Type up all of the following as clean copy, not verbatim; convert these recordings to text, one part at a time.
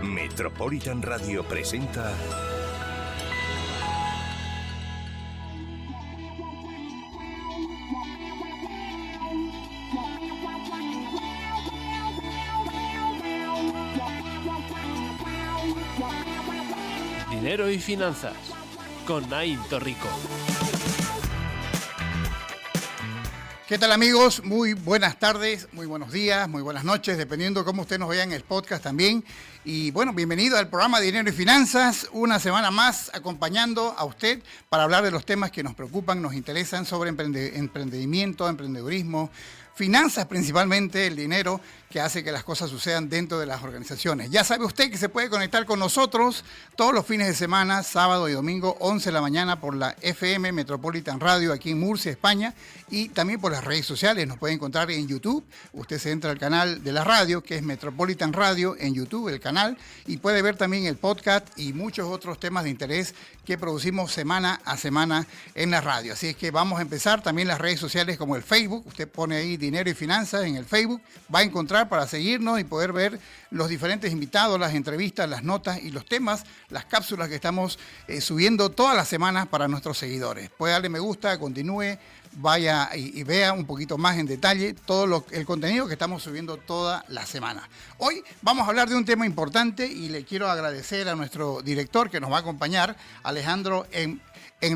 Metropolitan Radio presenta Dinero y Finanzas con Naim Torrico. ¿Qué tal, amigos? Muy buenas tardes, muy buenos días, muy buenas noches, dependiendo cómo usted nos vea en el podcast también. Y bueno, bienvenido al programa Dinero y Finanzas, una semana más acompañando a usted para hablar de los temas que nos preocupan, nos interesan sobre emprendimiento, emprendedurismo, finanzas principalmente, el dinero que hace que las cosas sucedan dentro de las organizaciones. Ya sabe usted que se puede conectar con nosotros todos los fines de semana, sábado y domingo, 11 de la mañana por la FM Metropolitan Radio aquí en Murcia, España, y también por las redes sociales. Nos puede encontrar en YouTube. Usted se entra al canal de la radio, que es Metropolitan Radio en YouTube, el canal, y puede ver también el podcast y muchos otros temas de interés que producimos semana a semana en la radio. Así es que vamos a empezar también las redes sociales como el Facebook. Usted pone ahí Dinero y Finanzas en el Facebook, va a encontrar para seguirnos y poder ver los diferentes invitados, las entrevistas, las notas y los temas, las cápsulas que estamos subiendo todas las semanas para nuestros seguidores. Puede darle me gusta, continúe, vaya y vea un poquito más en detalle todo el contenido que estamos subiendo toda la semana. Hoy vamos a hablar de un tema importante y le quiero agradecer a nuestro director que nos va a acompañar, Alejandro en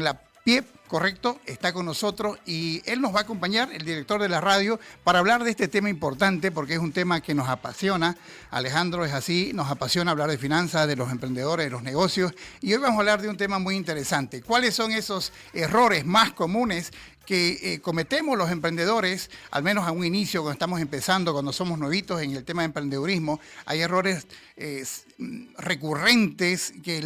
la PIEP, correcto, está con nosotros y él nos va a acompañar, el director de la radio, para hablar de este tema importante porque es un tema que nos apasiona. Alejandro es así, nos apasiona hablar de finanzas, de los emprendedores, de los negocios, y hoy vamos a hablar de un tema muy interesante. ¿Cuáles son esos errores más comunes que cometemos los emprendedores, al menos a un inicio, cuando estamos empezando, cuando somos nuevitos en el tema de emprendedurismo? Hay errores recurrentes que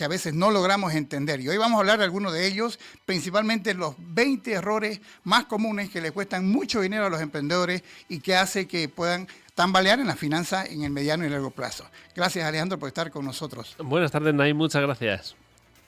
a veces no logramos entender. Y hoy vamos a hablar de algunos de ellos, principalmente los 20 errores más comunes que le cuestan mucho dinero a los emprendedores y que hace que puedan tambalear en la finanza en el mediano y largo plazo. Gracias, Alejandro, por estar con nosotros. Buenas tardes, Naim, muchas gracias.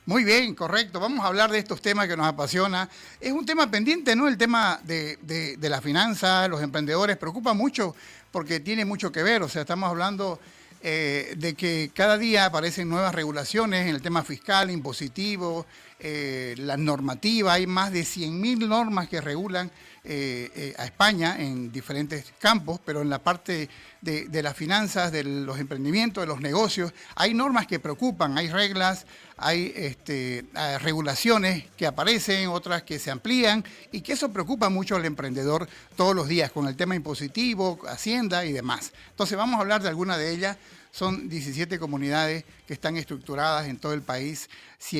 Muy bien, correcto. Vamos a hablar de estos temas que nos apasiona. Es un tema pendiente, ¿no? El tema de la finanza, los emprendedores, preocupa mucho porque tiene mucho que ver. O sea, estamos hablando de que cada día aparecen nuevas regulaciones en el tema fiscal, impositivo, la normativa. Hay más de 100.000 normas que regulan a España en diferentes campos, pero en la parte de las finanzas, de los emprendimientos, de los negocios, hay normas que preocupan, hay reglas, hay regulaciones que aparecen, otras que se amplían, y que eso preocupa mucho al emprendedor todos los días con el tema impositivo, Hacienda y demás. Entonces vamos a hablar de alguna de ellas. Son 17 comunidades que están estructuradas en todo el país,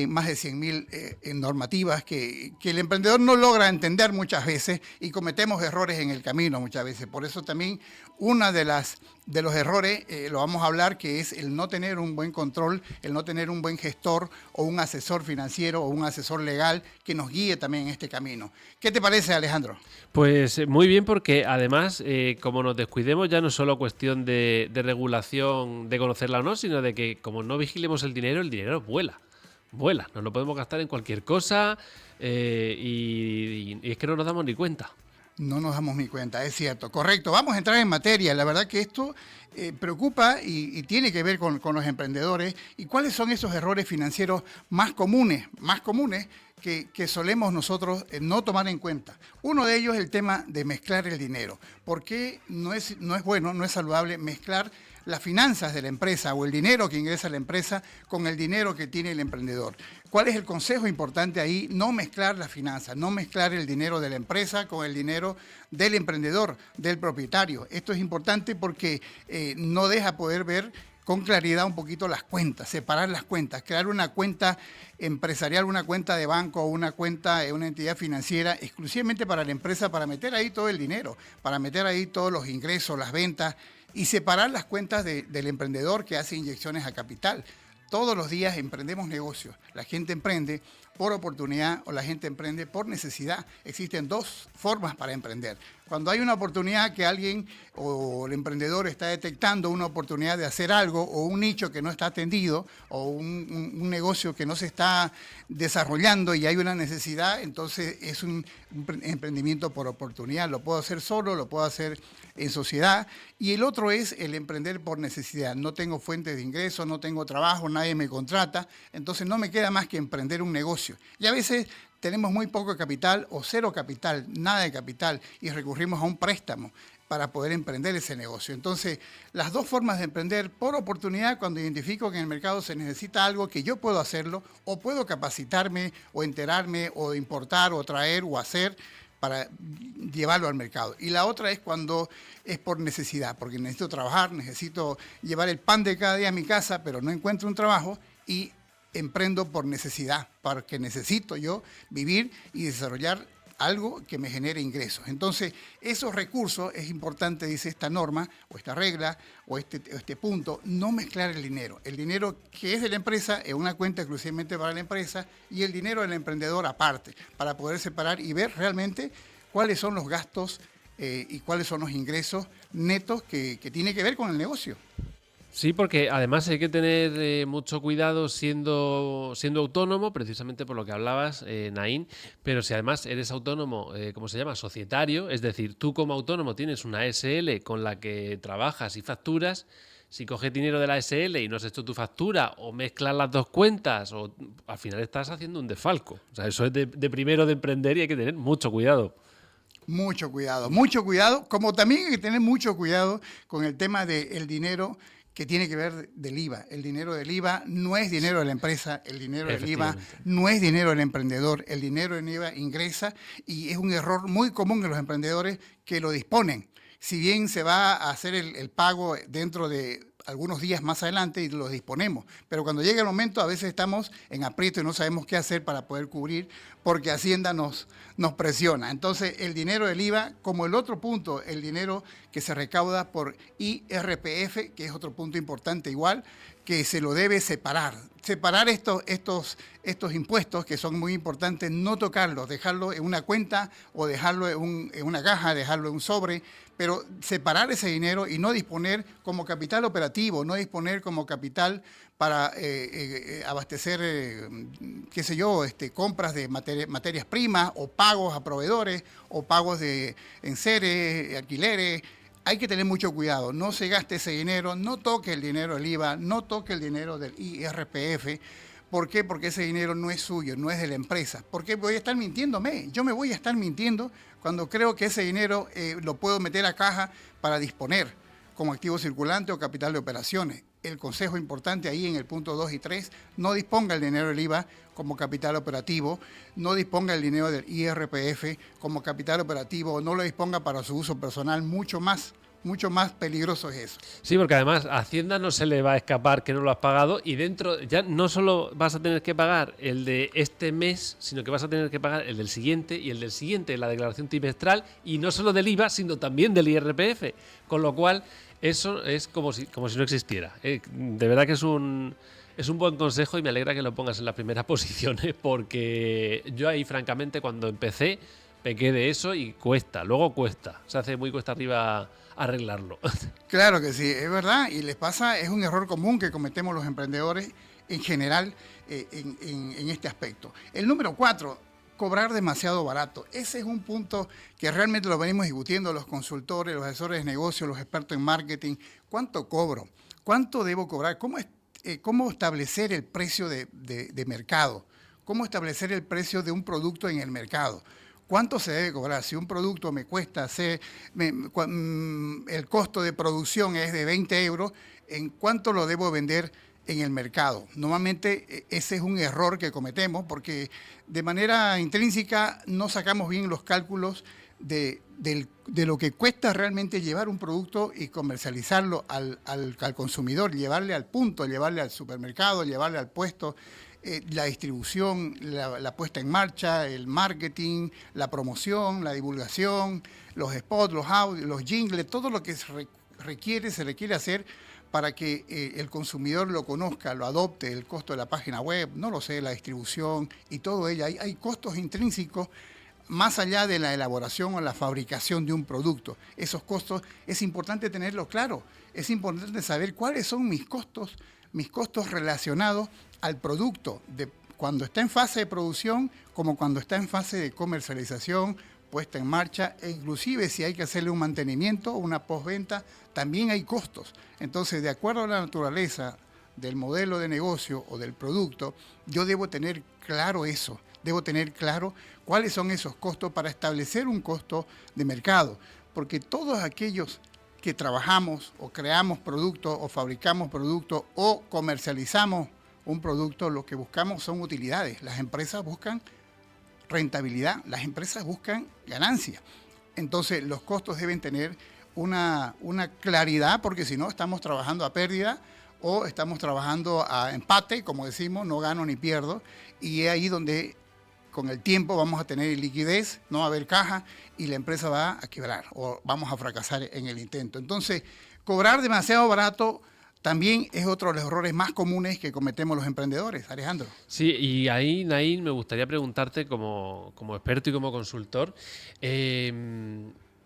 más de 100.000 normativas que el emprendedor no logra entender muchas veces y cometemos errores en el camino muchas veces. Por eso también una de los errores, lo vamos a hablar, que es el no tener un buen control, el no tener un buen gestor o un asesor financiero o un asesor legal que nos guíe también en este camino. ¿Qué te parece, Alejandro? Pues muy bien, porque además, como nos descuidemos, ya no es solo cuestión de regulación, de conocerla o no, sino de que como no vigilemos el dinero vuela. Nos lo podemos gastar en cualquier cosa y es que no nos damos ni cuenta. No nos damos ni cuenta, es cierto. Correcto, vamos a entrar en materia. La verdad que esto preocupa y tiene que ver con los emprendedores. ¿Y cuáles son esos errores financieros más comunes que solemos nosotros no tomar en cuenta? Uno de ellos es el tema de mezclar el dinero. ¿Por qué no es bueno, no es saludable mezclar las finanzas de la empresa o el dinero que ingresa a la empresa con el dinero que tiene el emprendedor? ¿Cuál es el consejo importante ahí? No mezclar las finanzas, no mezclar el dinero de la empresa con el dinero del emprendedor, del propietario. Esto es importante porque no deja poder ver con claridad un poquito las cuentas, separar las cuentas, crear una cuenta empresarial, una cuenta de banco o una cuenta de una entidad financiera exclusivamente para la empresa, para meter ahí todo el dinero, para meter ahí todos los ingresos, las ventas, y separar las cuentas del emprendedor que hace inyecciones a capital. Todos los días emprendemos negocios. La gente emprende por oportunidad o la gente emprende por necesidad. Existen dos formas para emprender. Cuando hay una oportunidad que alguien o el emprendedor está detectando una oportunidad de hacer algo o un nicho que no está atendido o un negocio que no se está desarrollando y hay una necesidad, entonces es un emprendimiento por oportunidad. Lo puedo hacer solo, lo puedo hacer en sociedad. Y el otro es el emprender por necesidad. No tengo fuentes de ingresos, no tengo trabajo, nadie me contrata, entonces no me queda más que emprender un negocio. Y a veces tenemos muy poco capital o cero capital, nada de capital, y recurrimos a un préstamo para poder emprender ese negocio. Entonces, las dos formas de emprender: por oportunidad, cuando identifico que en el mercado se necesita algo que yo puedo hacerlo, o puedo capacitarme, o enterarme, o importar, o traer, o hacer para llevarlo al mercado. Y la otra es cuando es por necesidad, porque necesito trabajar, necesito llevar el pan de cada día a mi casa, pero no encuentro un trabajo y emprendo por necesidad, porque necesito yo vivir y desarrollar algo que me genere ingresos. Entonces, esos recursos, es importante, dice esta norma, o esta regla, o este punto, no mezclar el dinero. El dinero que es de la empresa es una cuenta exclusivamente para la empresa y el dinero del emprendedor aparte, para poder separar y ver realmente cuáles son los gastos y cuáles son los ingresos netos que tiene que ver con el negocio. Sí, porque además hay que tener mucho cuidado siendo autónomo, precisamente por lo que hablabas, Naín, pero si además eres autónomo, ¿cómo se llama? Societario, es decir, tú como autónomo tienes una SL con la que trabajas y facturas. Si coges dinero de la SL y no has hecho tu factura o mezclas las dos cuentas, o al final estás haciendo un desfalco. O sea, eso es de primero de emprender y hay que tener mucho cuidado. Mucho cuidado, como también hay que tener mucho cuidado con el tema del dinero que tiene que ver del IVA. El dinero del IVA no es dinero de la empresa, el dinero del IVA no es dinero del emprendedor, el dinero del IVA ingresa y es un error muy común en los emprendedores que lo disponen. Si bien se va a hacer el pago dentro de algunos días más adelante y los disponemos, pero cuando llega el momento a veces estamos en aprieto y no sabemos qué hacer para poder cubrir porque Hacienda nos presiona. Entonces el dinero del IVA, como el otro punto, el dinero que se recauda por IRPF, que es otro punto importante igual, que se lo debe separar. Separar estos impuestos que son muy importantes, no tocarlos, dejarlo en una cuenta o dejarlo en una caja, dejarlo en un sobre, pero separar ese dinero y no disponer como capital operativo, no disponer como capital para abastecer, qué sé yo, compras de materias primas o pagos a proveedores o pagos de enseres, alquileres. Hay que tener mucho cuidado, no se gaste ese dinero, no toque el dinero del IVA, no toque el dinero del IRPF. ¿Por qué? Porque ese dinero no es suyo, no es de la empresa. ¿Por qué voy a estar mintiéndome? Yo me voy a estar mintiendo cuando creo que ese dinero lo puedo meter a caja para disponer como activo circulante o capital de operaciones. El consejo importante ahí en el punto 2 y 3, no disponga el dinero del IVA como capital operativo, no disponga el dinero del IRPF como capital operativo, no lo disponga para su uso personal, mucho más peligroso es eso. Sí, porque además a Hacienda no se le va a escapar que no lo has pagado y dentro ya no solo vas a tener que pagar el de este mes, sino que vas a tener que pagar el del siguiente y el del siguiente, la declaración trimestral, y no solo del IVA, sino también del IRPF, con lo cual eso es como si no existiera. De verdad que es un buen consejo y me alegra que lo pongas en las primeras posiciones, porque yo ahí francamente cuando empecé pequé de eso y luego cuesta, se hace muy cuesta arriba arreglarlo. Claro que sí, es verdad, y les pasa, es un error común que cometemos los emprendedores en general en este aspecto. El número 4, cobrar demasiado barato. Ese es un punto que realmente lo venimos discutiendo los consultores, los asesores de negocios, los expertos en marketing. ¿Cuánto cobro? ¿Cuánto debo cobrar? ¿Cómo establecer el precio de mercado? ¿Cómo establecer el precio de un producto en el mercado? ¿Cuánto se debe cobrar? Si un producto me cuesta, el costo de producción es de 20 euros, ¿en cuánto lo debo vender en el mercado? Normalmente ese es un error que cometemos porque de manera intrínseca no sacamos bien los cálculos de lo que cuesta realmente llevar un producto y comercializarlo al consumidor, llevarle al punto, llevarle al supermercado, llevarle al puesto. La distribución, la puesta en marcha, el marketing, la promoción, la divulgación, los spots, los audios, los jingles, todo lo que se requiere hacer para que el consumidor lo conozca, lo adopte, el costo de la página web, no lo sé, la distribución y todo ello. Hay costos intrínsecos más allá de la elaboración o la fabricación de un producto. Esos costos es importante tenerlos claro. Es importante saber cuáles son mis costos relacionados al producto, de cuando está en fase de producción como cuando está en fase de comercialización, puesta en marcha, e inclusive si hay que hacerle un mantenimiento o una postventa, también hay costos. Entonces, de acuerdo a la naturaleza del modelo de negocio o del producto, yo debo tener claro eso, debo tener claro cuáles son esos costos para establecer un costo de mercado, porque todos aquellos que trabajamos o creamos productos o fabricamos productos o comercializamos un producto, lo que buscamos son utilidades. Las empresas buscan rentabilidad, las empresas buscan ganancia. Entonces los costos deben tener una claridad, porque si no estamos trabajando a pérdida o estamos trabajando a empate, como decimos, no gano ni pierdo, y es ahí donde con el tiempo vamos a tener liquidez, no va a haber caja y la empresa va a quebrar o vamos a fracasar en el intento. Entonces, cobrar demasiado barato también es otro de los errores más comunes que cometemos los emprendedores, Alejandro. Sí, y ahí, Naín, me gustaría preguntarte como experto y como consultor,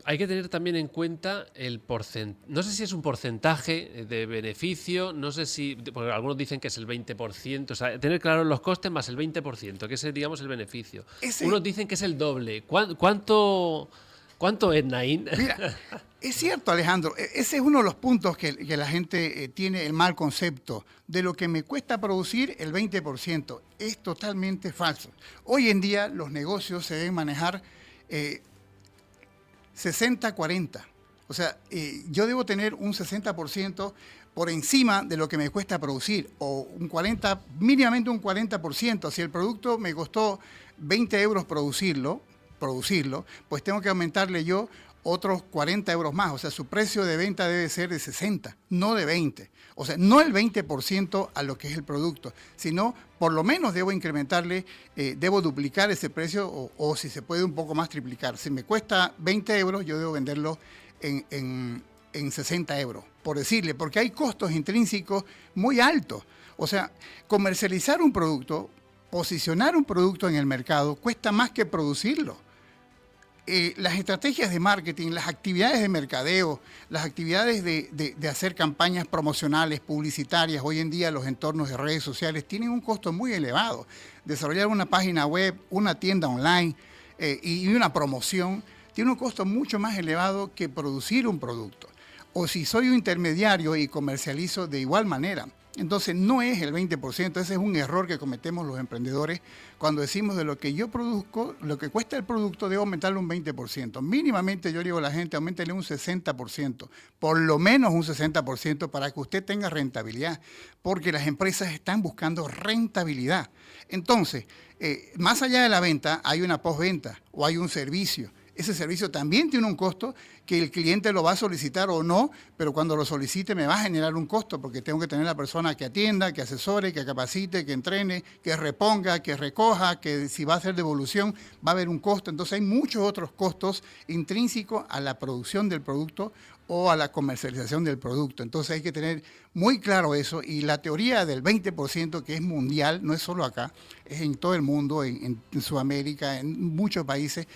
hay que tener también en cuenta el porcentaje, no sé si es un porcentaje de beneficio, no sé si, porque algunos dicen que es el 20%, o sea, tener claro los costes más el 20%, que es, digamos, el beneficio. Unos dicen que es el doble. ¿Cuánto es, Naín? Mira, es cierto, Alejandro, ese es uno de los puntos que la gente tiene el mal concepto. De lo que me cuesta producir, el 20%. Es totalmente falso. Hoy en día los negocios se deben manejar 60-40. O sea, yo debo tener un 60% por encima de lo que me cuesta producir, o un 40, mínimamente un 40%. Si el producto me costó 20 euros producirlo, pues tengo que aumentarle yo otros 40 euros más. O sea, su precio de venta debe ser de 60, no de 20. O sea, no el 20% a lo que es el producto, sino por lo menos debo incrementarle, debo duplicar ese precio o si se puede un poco más triplicar. Si me cuesta 20 euros, yo debo venderlo en 60 euros, por decirle, porque hay costos intrínsecos muy altos. O sea, comercializar un producto, posicionar un producto en el mercado, cuesta más que producirlo. Las estrategias de marketing, las actividades de mercadeo, las actividades de hacer campañas promocionales, publicitarias, hoy en día los entornos de redes sociales tienen un costo muy elevado. Desarrollar una página web, una tienda online y una promoción tiene un costo mucho más elevado que producir un producto. O si soy un intermediario y comercializo de igual manera. Entonces no es el 20%, ese es un error que cometemos los emprendedores cuando decimos de lo que yo produzco, lo que cuesta el producto, debo aumentarle un 20%. Mínimamente yo digo a la gente, auméntele un 60%, por lo menos un 60% para que usted tenga rentabilidad, porque las empresas están buscando rentabilidad. Entonces, más allá de la venta, hay una postventa o hay un servicio. Ese servicio también tiene un costo que el cliente lo va a solicitar o no, pero cuando lo solicite me va a generar un costo porque tengo que tener la persona que atienda, que asesore, que capacite, que entrene, que reponga, que recoja, que si va a hacer devolución va a haber un costo. Entonces hay muchos otros costos intrínsecos a la producción del producto o a la comercialización del producto. Entonces hay que tener muy claro eso y la teoría del 20% que es mundial, no es solo acá, es en todo el mundo, en Sudamérica, en muchos países,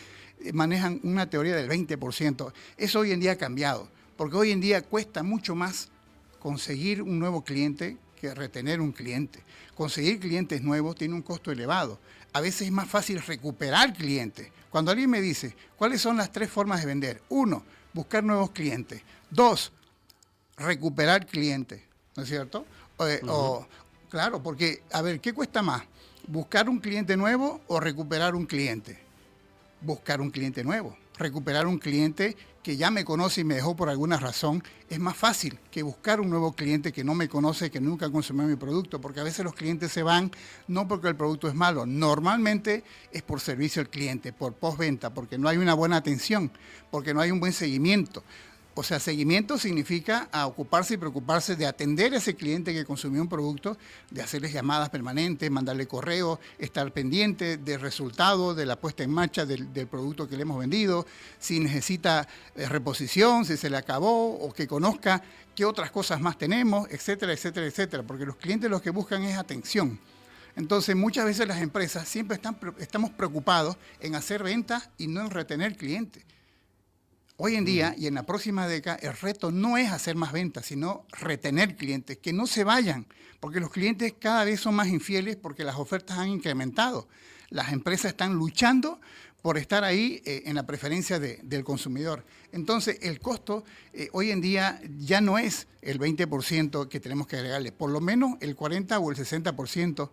manejan una teoría del 20%. Eso hoy en día ha cambiado, porque hoy en día cuesta mucho más conseguir un nuevo cliente que retener un cliente. Conseguir clientes nuevos tiene un costo elevado. A veces es más fácil recuperar clientes. Cuando alguien me dice, ¿cuáles son las 3 formas de vender? 1, buscar nuevos clientes. 2, recuperar clientes, ¿no es cierto? Claro, porque, a ver, ¿qué cuesta más? ¿Buscar un cliente nuevo o recuperar un cliente? Buscar un cliente nuevo. Recuperar un cliente que ya me conoce y me dejó por alguna razón es más fácil que buscar un nuevo cliente que no me conoce, que nunca consumió mi producto, porque a veces los clientes se van no porque el producto es malo, normalmente es por servicio al cliente, por postventa, porque no hay una buena atención, porque no hay un buen seguimiento. O sea, seguimiento significa ocuparse y preocuparse de atender a ese cliente que consumió un producto, de hacerles llamadas permanentes, mandarle correo, estar pendiente del resultado de la puesta en marcha del producto que le hemos vendido, si necesita reposición, si se le acabó o que conozca qué otras cosas más tenemos, etcétera, etcétera, etcétera. Porque los clientes lo que buscan es atención. Entonces, muchas veces las empresas siempre estamos preocupados en hacer ventas y no en retener clientes. Hoy en día y en la próxima década, el reto no es hacer más ventas, sino retener clientes, que no se vayan, porque los clientes cada vez son más infieles porque las ofertas han incrementado. Las empresas están luchando por estar ahí en la preferencia del consumidor. Entonces, el costo hoy en día ya no es el 20% que tenemos que agregarle, por lo menos el 40 o el 60%,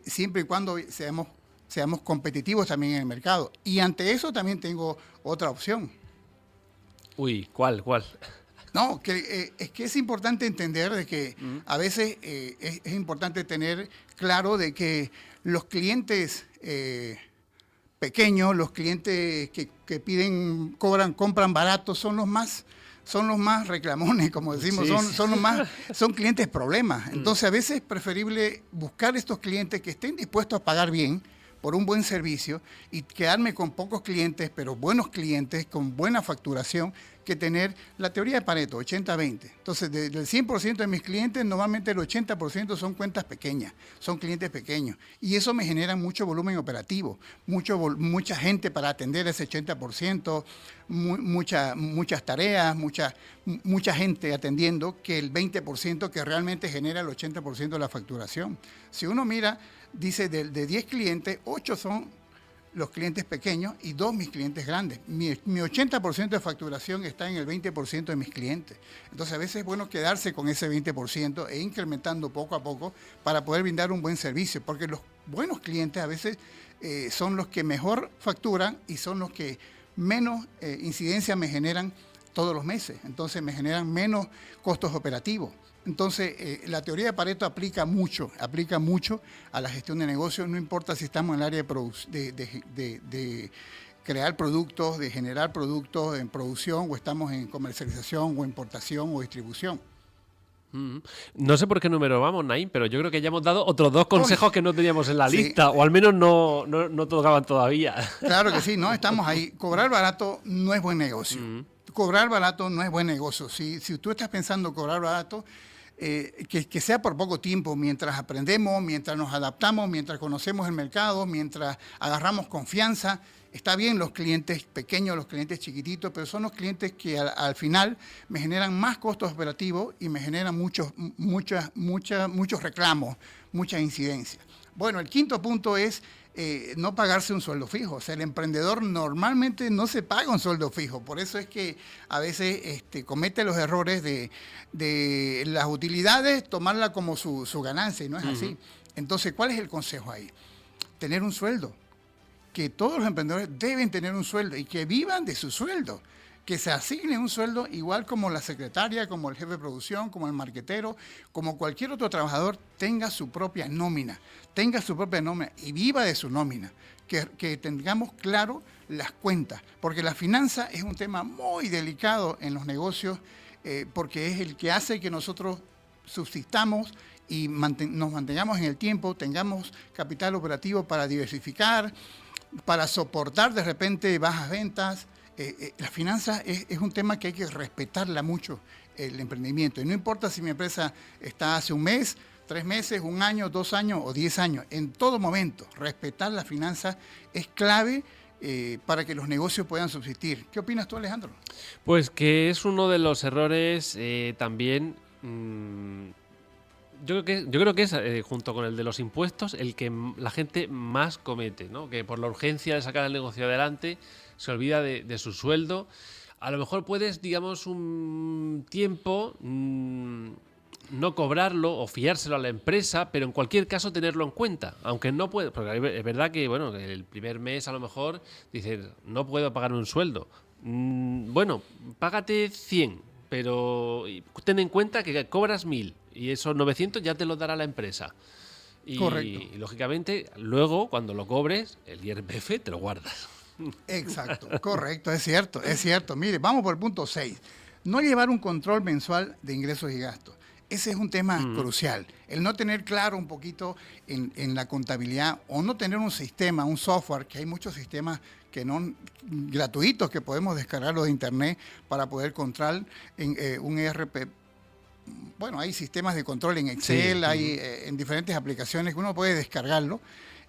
siempre y cuando seamos competitivos también en el mercado. Y ante eso también tengo otra opción. Uy, ¿cuál? No, es que es importante entender de que a veces es importante tener claro de que los clientes pequeños, los clientes que compran barato, son los más reclamones, como decimos, Sí. son clientes problemas. Entonces, a veces es preferible buscar estos clientes que estén dispuestos a pagar bien por un buen servicio y quedarme con pocos clientes, pero buenos clientes, con buena facturación, que tener la teoría de Pareto, 80-20. Entonces, del 100% de mis clientes, normalmente el 80% son cuentas pequeñas, son clientes pequeños. Y eso me genera mucho volumen operativo, mucha gente para atender ese 80%, muchas tareas, mucha gente atendiendo, que el 20% que realmente genera el 80% de la facturación. Si uno mira, dice de 10 clientes, 8 son los clientes pequeños y 2 mis clientes grandes. Mi 80% de facturación está en el 20% de mis clientes. Entonces, a veces es bueno quedarse con ese 20% e incrementando poco a poco para poder brindar un buen servicio, porque los buenos clientes a veces son los que mejor facturan y son los que menos incidencia me generan todos los meses. Entonces, me generan menos costos operativos. Entonces, la teoría de Pareto aplica mucho a la gestión de negocios, no importa si estamos en el área de crear productos, de generar productos en producción, o estamos en comercialización, o importación, o distribución. No sé por qué número vamos, Naim, pero yo creo que ya hemos dado otros 2 consejos que no teníamos en la Sí. lista, o al menos no tocaban todavía. Claro que sí, no, estamos ahí. Cobrar barato no es buen negocio. Cobrar barato no es buen negocio. Si tú estás pensando cobrar barato, que sea por poco tiempo, mientras aprendemos, mientras nos adaptamos, mientras conocemos el mercado, mientras agarramos confianza. Está bien los clientes pequeños, los clientes chiquititos, pero son los clientes que al final me generan más costos operativos y me generan muchos reclamos, muchas incidencias. Bueno, el quinto punto es no pagarse un sueldo fijo. O sea, el emprendedor normalmente no se paga un sueldo fijo. Por eso es que a veces comete los errores de las utilidades, tomarla como su ganancia, y no es así. Entonces, ¿cuál es el consejo ahí? Tener un sueldo. Que todos los emprendedores deben tener un sueldo y que vivan de su sueldo. Que se asigne un sueldo igual como la secretaria, como el jefe de producción, como el marquetero, como cualquier otro trabajador, tenga su propia nómina y viva de su nómina. Que tengamos claro las cuentas, porque la finanza es un tema muy delicado en los negocios, porque es el que hace que nosotros subsistamos y nos mantengamos en el tiempo, tengamos capital operativo para diversificar, para soportar de repente bajas ventas. La finanza es un tema que hay que respetarla mucho, el emprendimiento. Y no importa si mi empresa está hace un mes, 3 meses, 1 año, 2 años o 10 años. En todo momento, respetar la finanza es clave para que los negocios puedan subsistir. ¿Qué opinas tú, Alejandro? Pues que es uno de los errores también... Yo creo que es, junto con el de los impuestos, el que la gente más comete, ¿no? Que por la urgencia de sacar el negocio adelante se olvida de su sueldo. A lo mejor puedes, digamos, un tiempo no cobrarlo o fiárselo a la empresa, pero en cualquier caso tenerlo en cuenta, aunque no puede, porque es verdad que, bueno, que el primer mes a lo mejor dices, no puedo pagar un sueldo. Bueno, págate 100, pero ten en cuenta que cobras 1000 y esos 900 ya te los dará la empresa. Correcto. Y lógicamente, luego, cuando lo cobres, el IRPF te lo guardas. Exacto, correcto, es cierto. Mire, vamos por el punto 6. No llevar un control mensual de ingresos y gastos. Ese es un tema crucial. El no tener claro un poquito en la contabilidad o no tener un sistema, un software, que hay muchos sistemas que no gratuitos que podemos descargarlos de internet para poder controlar en un ERP. Bueno, hay sistemas de control en Excel, sí, hay en diferentes aplicaciones que uno puede descargarlo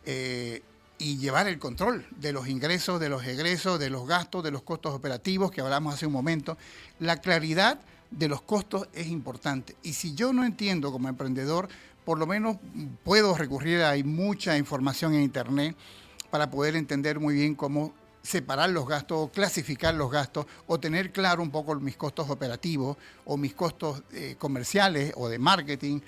y llevar el control de los ingresos, de los egresos, de los gastos, de los costos operativos que hablamos hace un momento. La claridad de los costos es importante. Y si yo no entiendo como emprendedor, por lo menos puedo recurrir a mucha información en internet para poder entender muy bien cómo separar los gastos o clasificar los gastos o tener claro un poco mis costos operativos o mis costos comerciales o de marketing,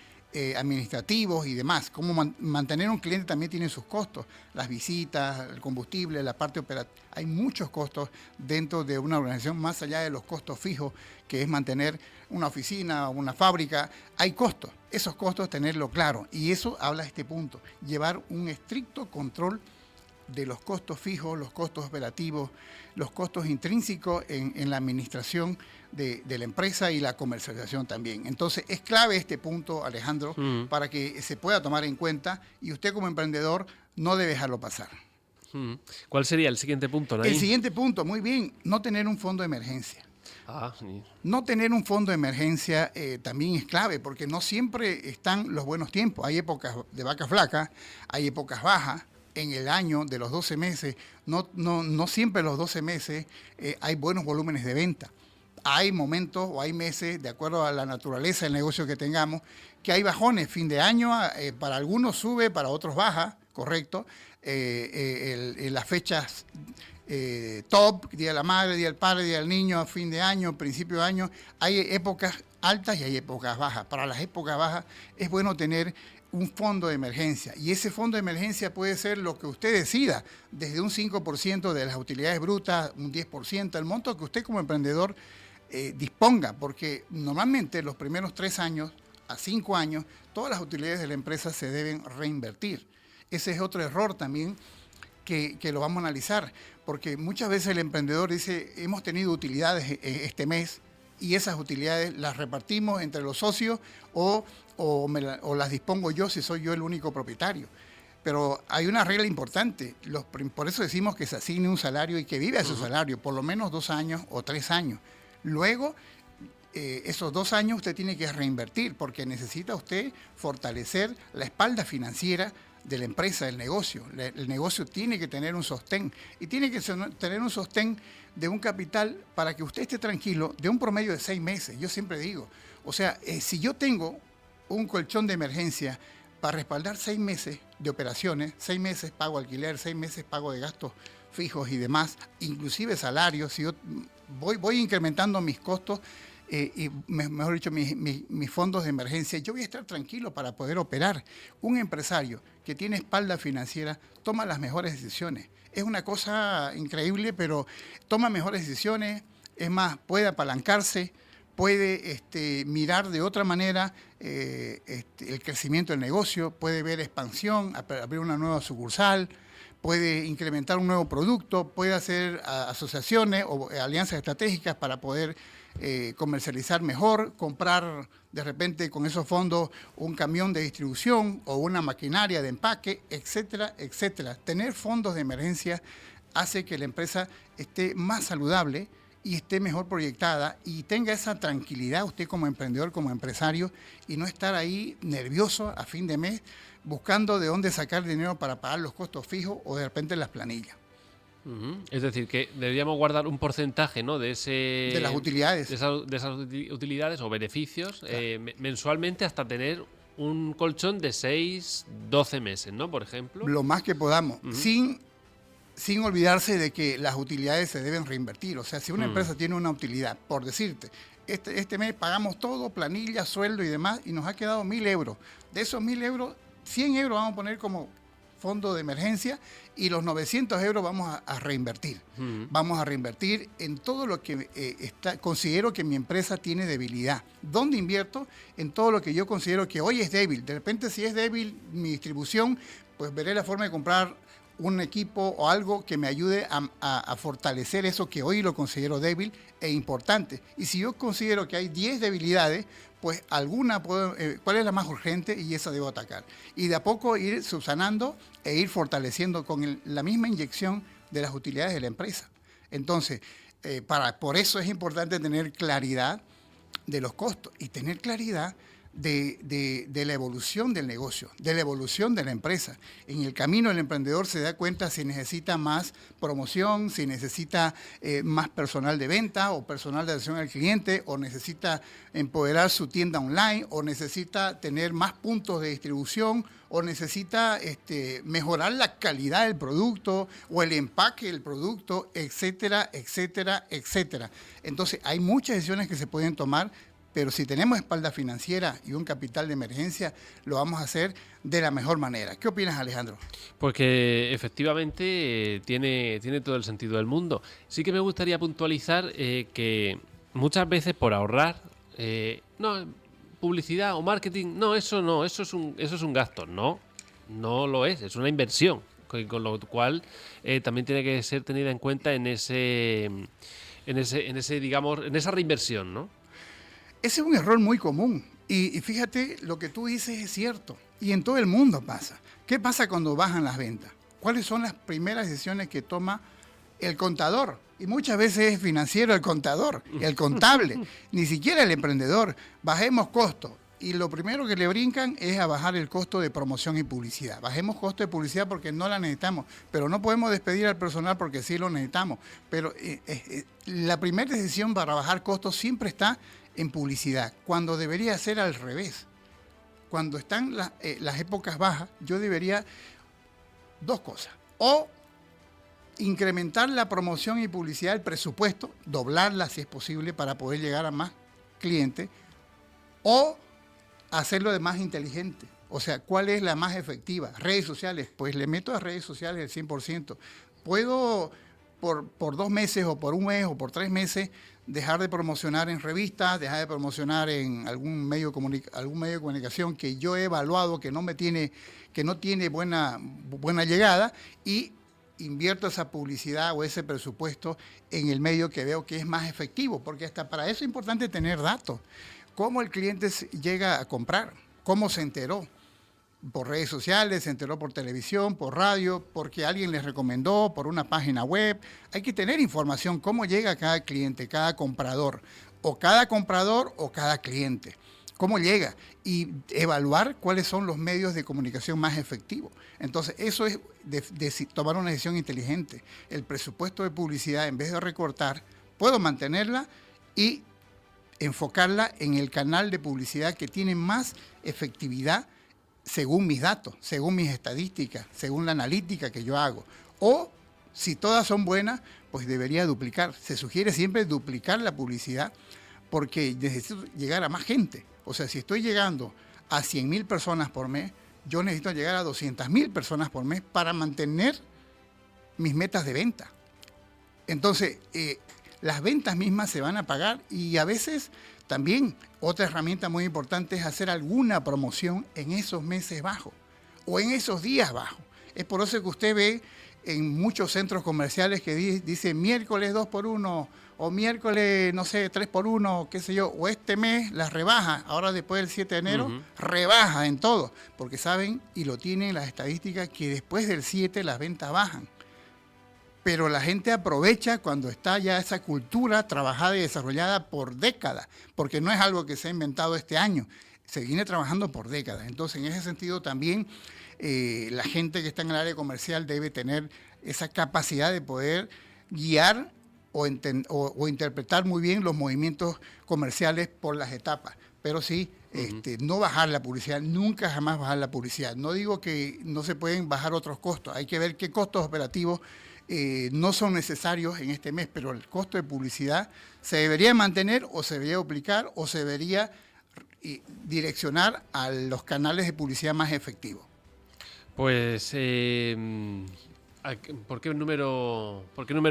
administrativos y demás. Cómo mantener un cliente también tiene sus costos, las visitas, el combustible, la parte operativa. Hay muchos costos dentro de una organización, más allá de los costos fijos, que es mantener una oficina o una fábrica. Hay costos, esos costos tenerlo claro. Y eso habla de este punto, llevar un estricto control de los costos fijos, los costos operativos, los costos intrínsecos en la administración de la empresa y la comercialización también. Entonces, es clave este punto, Alejandro, para que se pueda tomar en cuenta y usted como emprendedor no debe dejarlo pasar. ¿Cuál sería el siguiente punto, Naim? El siguiente punto, muy bien, no tener un fondo de emergencia. Sí. No tener un fondo de emergencia también es clave porque no siempre están los buenos tiempos. Hay épocas de vaca flaca, hay épocas bajas. En el año de los 12 meses, no siempre los 12 meses hay buenos volúmenes de venta. Hay momentos o hay meses, de acuerdo a la naturaleza del negocio que tengamos, que hay bajones. Fin de año, para algunos sube, para otros baja, correcto. Las fechas top, Día de la Madre, Día del Padre, Día del Niño, fin de año, principio de año, hay épocas altas y hay épocas bajas. Para las épocas bajas es bueno tener un fondo de emergencia. Y ese fondo de emergencia puede ser lo que usted decida, desde un 5% de las utilidades brutas, un 10%, el monto que usted como emprendedor disponga, porque normalmente los primeros 3 años a 5 años, todas las utilidades de la empresa se deben reinvertir. Ese es otro error también que lo vamos a analizar, porque muchas veces el emprendedor dice, hemos tenido utilidades este mes, y esas utilidades las repartimos entre los socios o las dispongo yo si soy yo el único propietario. Pero hay una regla importante, por eso decimos que se asigne un salario y que vive a ese salario, por lo menos 2 años o 3 años. Luego, esos 2 años usted tiene que reinvertir porque necesita usted fortalecer la espalda financiera de la empresa, del negocio. El negocio tiene que tener un sostén y tiene que tener un sostén de un capital para que usted esté tranquilo de un promedio de 6 meses. Yo siempre digo, o sea, si yo tengo un colchón de emergencia para respaldar 6 meses de operaciones, 6 meses pago alquiler, 6 meses pago de gastos fijos y demás, inclusive salarios, si yo voy incrementando mis costos, y mejor dicho, mis fondos de emergencia, yo voy a estar tranquilo para poder operar. Un empresario que tiene espalda financiera toma las mejores decisiones. Es una cosa increíble, pero toma mejores decisiones, es más, puede apalancarse, puede mirar de otra manera el crecimiento del negocio, puede ver expansión, abrir una nueva sucursal, puede incrementar un nuevo producto, puede hacer asociaciones o alianzas estratégicas para poder comercializar mejor, comprar de repente con esos fondos un camión de distribución o una maquinaria de empaque, etcétera, etcétera. Tener fondos de emergencia hace que la empresa esté más saludable y esté mejor proyectada y tenga esa tranquilidad usted como emprendedor, como empresario, y no estar ahí nervioso a fin de mes buscando de dónde sacar dinero para pagar los costos fijos o de repente las planillas. Es decir, que deberíamos guardar un porcentaje, ¿no?, de las utilidades. De esas utilidades o beneficios, claro, mensualmente hasta tener un colchón de 6, 12 meses, ¿no?, por ejemplo. Lo más que podamos, sin olvidarse de que las utilidades se deben reinvertir. O sea, si una empresa tiene una utilidad, por decirte, este mes pagamos todo, planilla, sueldo y demás, y nos ha quedado 1.000 euros. De esos 1.000 euros, 100 euros vamos a poner como fondo de emergencia y los 900 euros vamos a reinvertir. Vamos a reinvertir en todo lo que considero que mi empresa tiene debilidad. ¿Dónde invierto? En todo lo que yo considero que hoy es débil. De repente, si es débil mi distribución, pues veré la forma de comprar un equipo o algo que me ayude a fortalecer eso que hoy lo considero débil e importante. Y si yo considero que hay 10 debilidades, pues alguna puedo, ¿cuál es la más urgente? Y esa debo atacar. Y de a poco ir subsanando e ir fortaleciendo con la misma inyección de las utilidades de la empresa. Entonces, por eso es importante tener claridad de los costos y tener claridad de la evolución del negocio, de la evolución de la empresa. En el camino el emprendedor se da cuenta si necesita más promoción, si necesita más personal de venta o personal de atención al cliente, o necesita empoderar su tienda online, o necesita tener más puntos de distribución, o necesita mejorar la calidad del producto o el empaque del producto, etcétera, etcétera, etcétera. Entonces hay muchas decisiones que se pueden tomar, pero si tenemos espalda financiera y un capital de emergencia, lo vamos a hacer de la mejor manera. ¿Qué opinas, Alejandro? Porque efectivamente tiene todo el sentido del mundo. Sí que me gustaría puntualizar que muchas veces por ahorrar, no, publicidad o marketing, no, eso es un gasto. No lo es una inversión, con lo cual también tiene que ser tenida en cuenta en digamos, en esa reinversión, ¿no? Ese es un error muy común y fíjate, lo que tú dices es cierto y en todo el mundo pasa. ¿Qué pasa cuando bajan las ventas? ¿Cuáles son las primeras decisiones que toma el contador? Y muchas veces es financiero el contador, el contable, ni siquiera el emprendedor. Bajemos costos. Y lo primero que le brincan es a bajar el costo de promoción y publicidad. Bajemos costo de publicidad porque no la necesitamos, pero no podemos despedir al personal porque sí lo necesitamos. Pero la primera decisión para bajar costos siempre está en publicidad, cuando debería ser al revés. Cuando están las épocas bajas, yo debería dos cosas. O incrementar la promoción y publicidad del presupuesto, doblarla si es posible para poder llegar a más clientes, o hacerlo de más inteligente. O sea, ¿cuál es la más efectiva? Redes sociales, pues le meto a redes sociales el 100%. Puedo por 2 meses o por 1 mes o por 3 meses dejar de promocionar en revistas, dejar de promocionar en algún medio de comunicación que yo he evaluado que no tiene buena llegada, y invierto esa publicidad o ese presupuesto en el medio que veo que es más efectivo, porque hasta para eso es importante tener datos. ¿Cómo el cliente llega a comprar? ¿Cómo se enteró? Por redes sociales, se enteró por televisión, por radio, porque alguien les recomendó, por una página web. Hay que tener información, cómo llega cada cliente, cada comprador o cada cliente. ¿Cómo llega? Y evaluar cuáles son los medios de comunicación más efectivos. Entonces, eso es de tomar una decisión inteligente. El presupuesto de publicidad, en vez de recortar, puedo mantenerla y enfocarla en el canal de publicidad que tiene más efectividad según mis datos, según mis estadísticas, según la analítica que yo hago. O, si todas son buenas, pues debería duplicar. Se sugiere siempre duplicar la publicidad porque necesito llegar a más gente. O sea, si estoy llegando a 100,000 personas por mes, yo necesito llegar a 200,000 personas por mes para mantener mis metas de venta. Entonces, las ventas mismas se van a pagar, y a veces también otra herramienta muy importante es hacer alguna promoción en esos meses bajos o en esos días bajos. Es por eso que usted ve en muchos centros comerciales que dice miércoles 2x1 o miércoles, no sé, 3x1, qué sé yo, o este mes las rebaja, ahora después del 7 de enero, rebaja en todo, porque saben y lo tienen las estadísticas que después del 7 las ventas bajan. Pero la gente aprovecha cuando está ya esa cultura trabajada y desarrollada por décadas, porque no es algo que se ha inventado este año, se viene trabajando por décadas. Entonces, en ese sentido también la gente que está en el área comercial debe tener esa capacidad de poder guiar o interpretar muy bien los movimientos comerciales por las etapas. Pero sí, no bajar la publicidad, nunca jamás bajar la publicidad. No digo que no se pueden bajar otros costos, hay que ver qué costos operativos no son necesarios en este mes, pero el costo de publicidad se debería mantener o se debería duplicar o se debería direccionar a los canales de publicidad más efectivos. Pues, ¿por qué número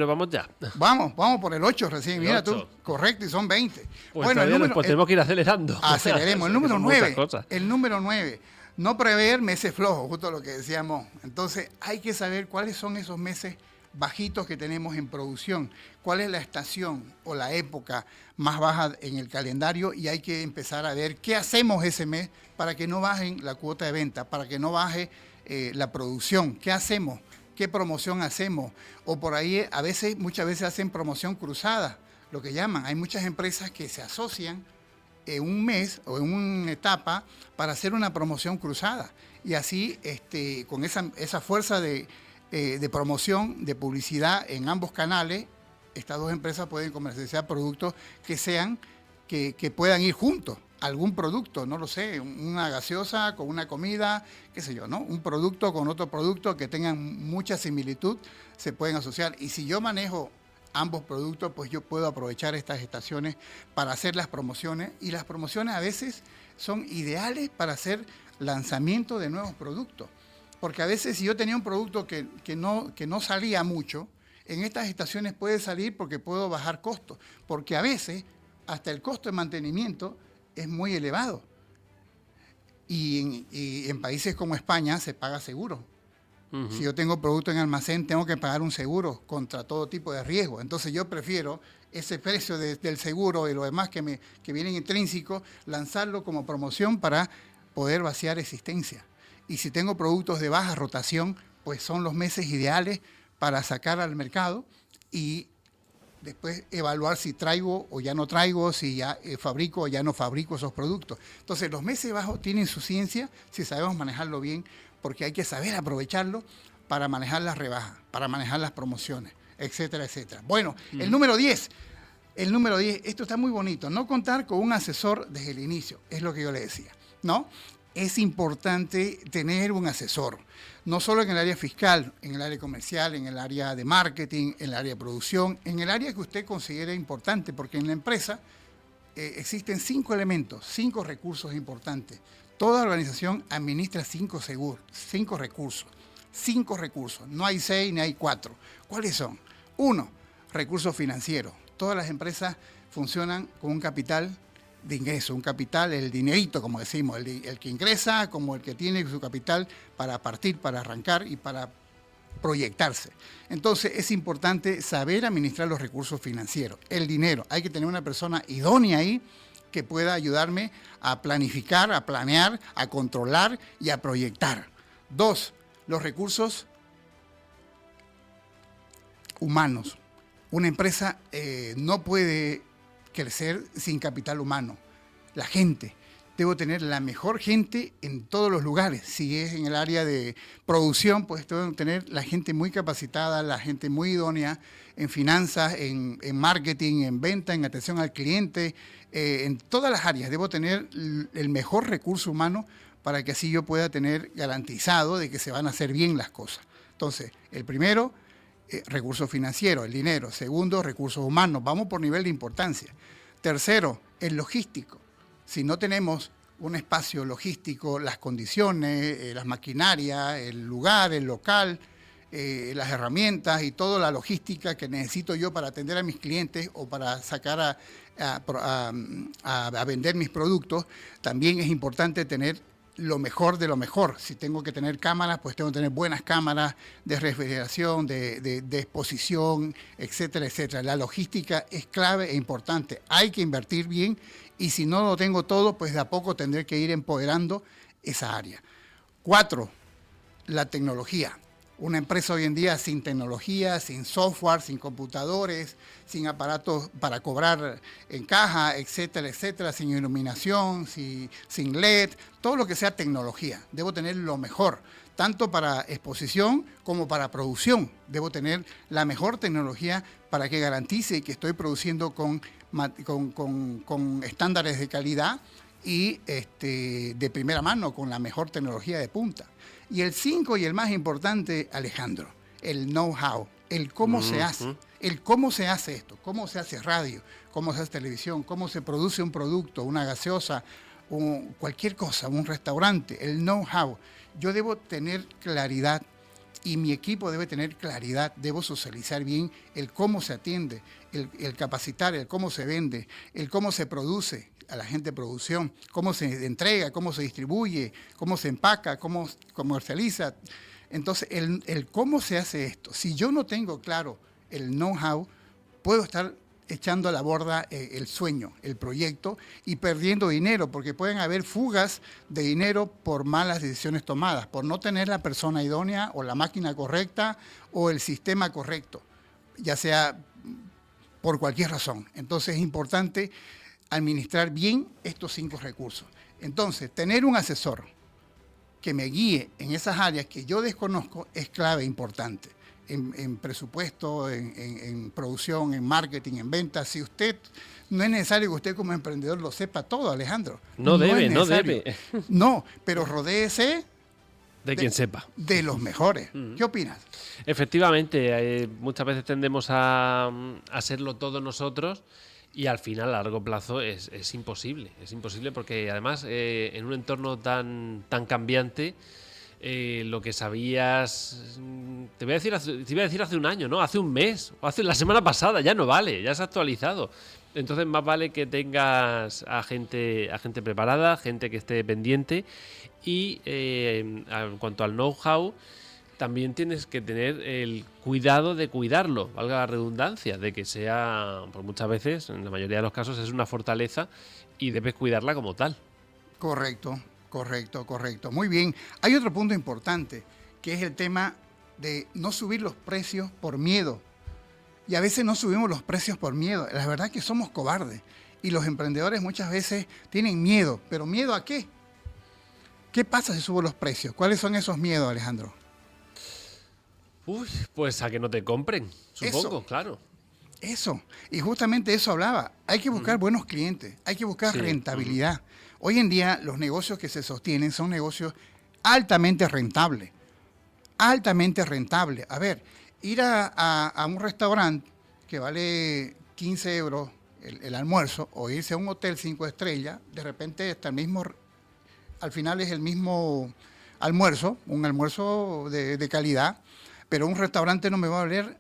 vamos ya? Vamos por el 8 recién, mira 8. Tú, correcto, y son 20. Pues bueno, tenemos que ir acelerando. Aceleremos. El número 9. El número 9. No prever meses flojos, justo lo que decíamos. Entonces hay que saber cuáles son esos meses bajitos que tenemos en producción, cuál es la estación o la época más baja en el calendario y hay que empezar a ver qué hacemos ese mes para que no bajen la cuota de venta, para que no baje la producción, qué hacemos, qué promoción hacemos, o por ahí muchas veces hacen promoción cruzada, lo que llaman. Hay muchas empresas que se asocian en un mes o en una etapa para hacer una promoción cruzada y así con esa fuerza de promoción, de publicidad en ambos canales, estas dos empresas pueden comercializar productos que puedan ir juntos. Algún producto, no lo sé, una gaseosa con una comida, qué sé yo, ¿no? Un producto con otro producto que tengan mucha similitud, se pueden asociar. Y si yo manejo ambos productos, pues yo puedo aprovechar estas estaciones para hacer las promociones. Y las promociones a veces son ideales para hacer lanzamiento de nuevos productos. Porque a veces si yo tenía un producto que no salía mucho, en estas estaciones puede salir porque puedo bajar costos. Porque a veces hasta el costo de mantenimiento es muy elevado. Y en países como España se paga seguro. Uh-huh. Si yo tengo producto en almacén, tengo que pagar un seguro contra todo tipo de riesgo. Entonces yo prefiero ese precio del seguro y lo demás que vienen intrínsecos, lanzarlo como promoción para poder vaciar existencia. Y si tengo productos de baja rotación, pues son los meses ideales para sacar al mercado y después evaluar si traigo o ya no traigo, si ya fabrico o ya no fabrico esos productos. Entonces los meses bajos tienen su ciencia si sabemos manejarlo bien, porque hay que saber aprovecharlo para manejar las rebajas, para manejar las promociones, etcétera, etcétera. Bueno, el número 10, esto está muy bonito, no contar con un asesor desde el inicio, es lo que yo le decía, ¿no? Es importante tener un asesor, no solo en el área fiscal, en el área comercial, en el área de marketing, en el área de producción, en el área que usted considere importante, porque en la empresa existen 5 elementos, 5 recursos importantes. Toda organización administra 5 recursos, no hay 6 ni hay 4. ¿Cuáles son? 1, recursos financieros. Todas las empresas funcionan con un capital de ingreso, un capital, el dinerito, como decimos, el que ingresa como el que tiene su capital para partir, para arrancar y para proyectarse. Entonces es importante saber administrar los recursos financieros, el dinero. Hay que tener una persona idónea ahí que pueda ayudarme a planificar, a planear, a controlar y a proyectar. 2, los recursos humanos. Una empresa no puede crecer sin capital humano. La gente. Debo tener la mejor gente en todos los lugares. Si es en el área de producción, pues debo tener la gente muy capacitada, la gente muy idónea en finanzas, en marketing, en venta, en atención al cliente, en todas las áreas. Debo tener el mejor recurso humano para que así yo pueda tener garantizado de que se van a hacer bien las cosas. Entonces, el primero, recursos financieros, el dinero. Segundo, recursos humanos. Vamos por nivel de importancia. Tercero, el logístico. Si no tenemos un espacio logístico, las condiciones, las maquinarias, el lugar, el local, las herramientas y toda la logística que necesito yo para atender a mis clientes o para sacar a vender mis productos, también es importante tener lo mejor de lo mejor. Si tengo que tener cámaras, pues tengo que tener buenas cámaras de refrigeración, de exposición, etcétera, etcétera. La logística es clave e importante. Hay que invertir bien y si no lo tengo todo, pues de a poco tendré que ir empoderando esa área. 4, la tecnología. Una empresa hoy en día sin tecnología, sin software, sin computadores, sin aparatos para cobrar en caja, etcétera, etcétera, sin iluminación, sin LED, todo lo que sea tecnología. Debo tener lo mejor, tanto para exposición como para producción. Debo tener la mejor tecnología para que garantice que estoy produciendo con estándares de calidad y de primera mano, con la mejor tecnología de punta. Y el 5 y el más importante, Alejandro, el know-how, el cómo se hace, el cómo se hace esto, cómo se hace radio, cómo se hace televisión, cómo se produce un producto, una gaseosa, cualquier cosa, un restaurante, el know-how. Yo debo tener claridad y mi equipo debe tener claridad, debo socializar bien el cómo se atiende, el capacitar, el cómo se vende, el cómo se produce, a la gente de producción, cómo se entrega, cómo se distribuye, cómo se empaca, cómo comercializa. Entonces, el cómo se hace esto, si yo no tengo claro el know-how, puedo estar echando a la borda el sueño, el proyecto, y perdiendo dinero, porque pueden haber fugas de dinero por malas decisiones tomadas, por no tener la persona idónea o la máquina correcta o el sistema correcto, ya sea por cualquier razón. Entonces es importante administrar bien estos 5 recursos. Entonces, tener un asesor que me guíe en esas áreas que yo desconozco es clave, importante. En presupuesto, en producción, en marketing, en ventas. Si usted, no es necesario que usted como emprendedor lo sepa todo, Alejandro. No debe. No, pero rodéese de quien sepa. De los mejores. ¿Qué opinas? Efectivamente, muchas veces tendemos a hacerlo todos nosotros y al final a largo plazo es imposible. Es imposible porque además en un entorno tan cambiante, lo que sabías, te voy a decir hace un año, ¿no? Hace un mes, o hace la semana pasada, ya no vale, ya se ha actualizado. Entonces más vale que tengas a gente preparada, gente que esté pendiente y en cuanto al know-how, también tienes que tener el cuidado de cuidarlo, valga la redundancia, de que sea, pues muchas veces, en la mayoría de los casos, es una fortaleza y debes cuidarla como tal. Correcto. Muy bien. Hay otro punto importante, que es el tema de no subir los precios por miedo. Y a veces no subimos los precios por miedo. La verdad es que somos cobardes. Y los emprendedores muchas veces tienen miedo. ¿Pero miedo a qué? ¿Qué pasa si subo los precios? ¿Cuáles son esos miedos, Alejandro? Pues a que no te compren, supongo, claro. Eso. Y justamente eso hablaba. Hay que buscar buenos clientes. Hay que buscar rentabilidad. Hoy en día los negocios que se sostienen son negocios altamente rentables. Altamente rentables. A ver, ir a un restaurante que vale 15 euros el almuerzo o irse a un hotel 5 estrellas, de repente está al final es el mismo almuerzo, un almuerzo de calidad, pero un restaurante no me va a valer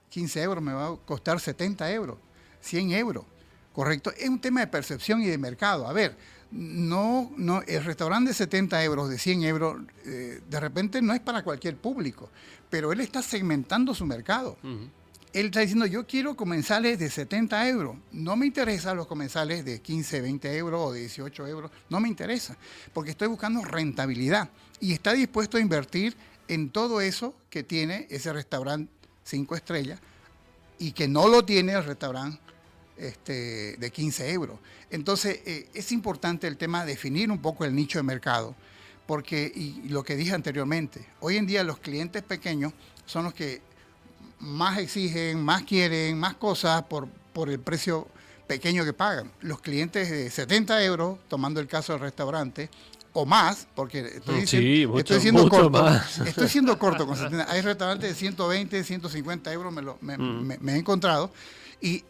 15 euros, me va a costar 70 euros, 100 euros. ¿Correcto? Es un tema de percepción y de mercado. A ver, no, el restaurante de 70 euros, de 100 euros, de repente no es para cualquier público, pero él está segmentando su mercado. Él está diciendo, yo quiero comensales de 70 euros. No me interesan los comensales de 15, 20 euros o de 18 euros. No me interesa, porque estoy buscando rentabilidad. Y está dispuesto a invertir en todo eso que tiene ese restaurante 5 estrellas y que no lo tiene el restaurante de 15 euros. Entonces, es importante el tema de definir un poco el nicho de mercado, porque, y lo que dije anteriormente, hoy en día los clientes pequeños son los que más exigen, más quieren, más cosas por el precio pequeño que pagan. Los clientes de 70 euros, tomando el caso del restaurante, o más, porque estoy siendo corto con 70. Hay restaurantes de 120, 150 euros, me he encontrado. Y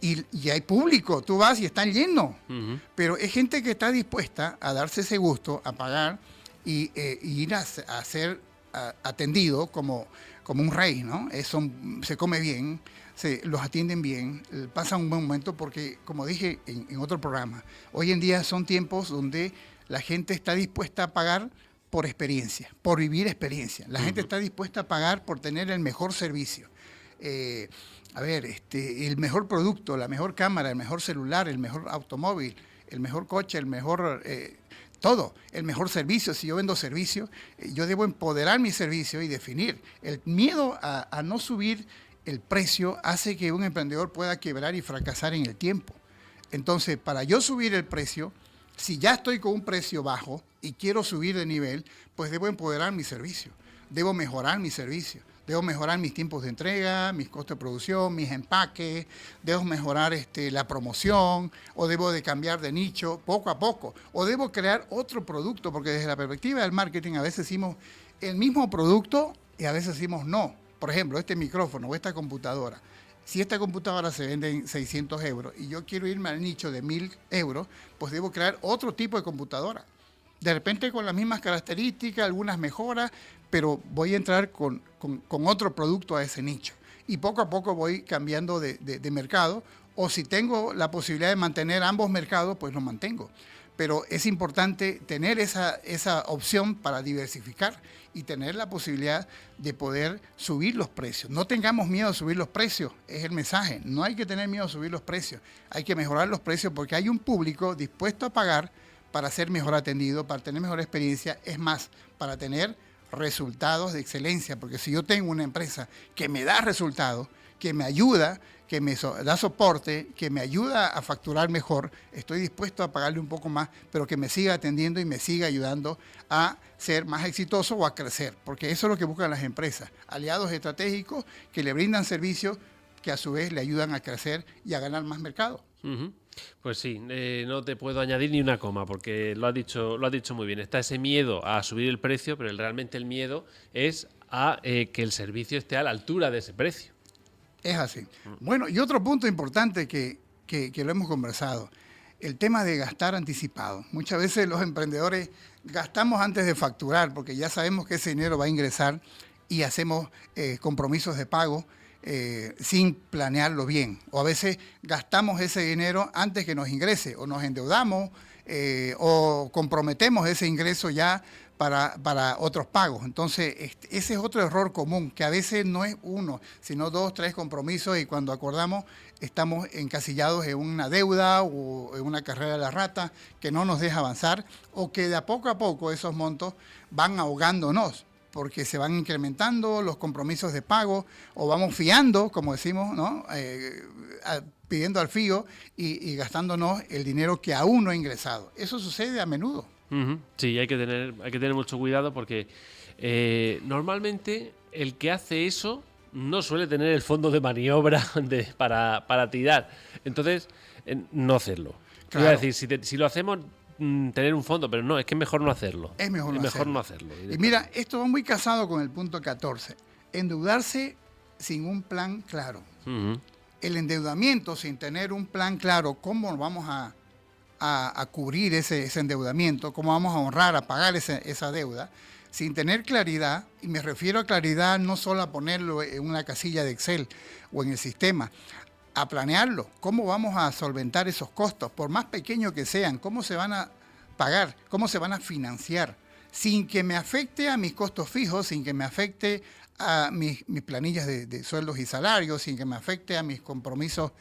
hay público, tú vas y están llenos. Pero es gente que está dispuesta a darse ese gusto, a pagar y ir a ser atendido como un rey, ¿no? Se come bien, los atienden bien, pasan un buen momento porque, como dije en otro programa, hoy en día son tiempos donde la gente está dispuesta a pagar por experiencia, por vivir experiencia. La gente está dispuesta a pagar por tener el mejor servicio. El mejor producto, la mejor cámara, el mejor celular, el mejor automóvil, el mejor coche, el mejor todo, el mejor servicio. Si yo vendo servicio, yo debo empoderar mi servicio y definir. El miedo a no subir el precio hace que un emprendedor pueda quebrar y fracasar en el tiempo. Entonces, para yo subir el precio, si ya estoy con un precio bajo y quiero subir de nivel, pues debo empoderar mi servicio, debo mejorar mi servicio. Debo mejorar mis tiempos de entrega, mis costos de producción, mis empaques, debo mejorar la promoción, o debo de cambiar de nicho poco a poco, o debo crear otro producto, porque desde la perspectiva del marketing a veces decimos el mismo producto y a veces decimos no. Por ejemplo, este micrófono o esta computadora. Si esta computadora se vende en 600 euros y yo quiero irme al nicho de 1.000 euros, pues debo crear otro tipo de computadora. De repente con las mismas características, algunas mejoras, pero voy a entrar con otro producto a ese nicho. Y poco a poco voy cambiando de mercado O si tengo la posibilidad de mantener ambos mercados, pues los mantengo. Pero es importante tener esa opción para diversificar y tener la posibilidad de poder subir los precios. No tengamos miedo a subir los precios, es el mensaje. No hay que tener miedo a subir los precios. Hay que mejorar los precios porque hay un público dispuesto a pagar para ser mejor atendido, para tener mejor experiencia. Es más, para tener resultados de excelencia. Porque si yo tengo una empresa que me da resultados, que me ayuda, que me da soporte, que me ayuda a facturar mejor, estoy dispuesto a pagarle un poco más, pero que me siga atendiendo y me siga ayudando a ser más exitoso o a crecer, porque eso es lo que buscan las empresas, aliados estratégicos que le brindan servicios que a su vez le ayudan a crecer y a ganar más mercado. Uh-huh. Pues sí, no te puedo añadir ni una coma, porque lo has dicho muy bien. Está ese miedo a subir el precio, pero realmente el miedo es a que el servicio esté a la altura de ese precio. Es así. Bueno, y otro punto importante que lo hemos conversado, el tema de gastar anticipado. Muchas veces los emprendedores gastamos antes de facturar porque ya sabemos que ese dinero va a ingresar y hacemos compromisos de pago sin planearlo bien. O a veces gastamos ese dinero antes que nos ingrese o nos endeudamos o comprometemos ese ingreso ya para otros pagos. Entonces, ese es otro error común, que a veces no es uno, sino 2, 3 compromisos y cuando acordamos estamos encasillados en una deuda o en una carrera de la rata que no nos deja avanzar o que de a poco esos montos van ahogándonos porque se van incrementando los compromisos de pago o vamos fiando, como decimos, ¿no? Pidiendo al fío y gastándonos el dinero que aún no ha ingresado. Eso sucede a menudo. Uh-huh. Sí, hay que tener mucho cuidado porque normalmente el que hace eso no suele tener el fondo de maniobra para tirar. Entonces, no hacerlo. Claro. Iba a decir, si lo hacemos, tener un fondo, pero no, es que es mejor no hacerlo. Es mejor no hacerlo. Y mira, esto va muy casado con el punto 14. Endeudarse sin un plan claro. Uh-huh. El endeudamiento sin tener un plan claro, cómo vamos a cubrir ese endeudamiento, cómo vamos a honrar, a pagar esa deuda, sin tener claridad, y me refiero a claridad no solo a ponerlo en una casilla de Excel o en el sistema, a planearlo, cómo vamos a solventar esos costos, por más pequeños que sean, cómo se van a pagar, cómo se van a financiar, sin que me afecte a mis costos fijos, sin que me afecte a mis planillas de sueldos y salarios, sin que me afecte a mis compromisos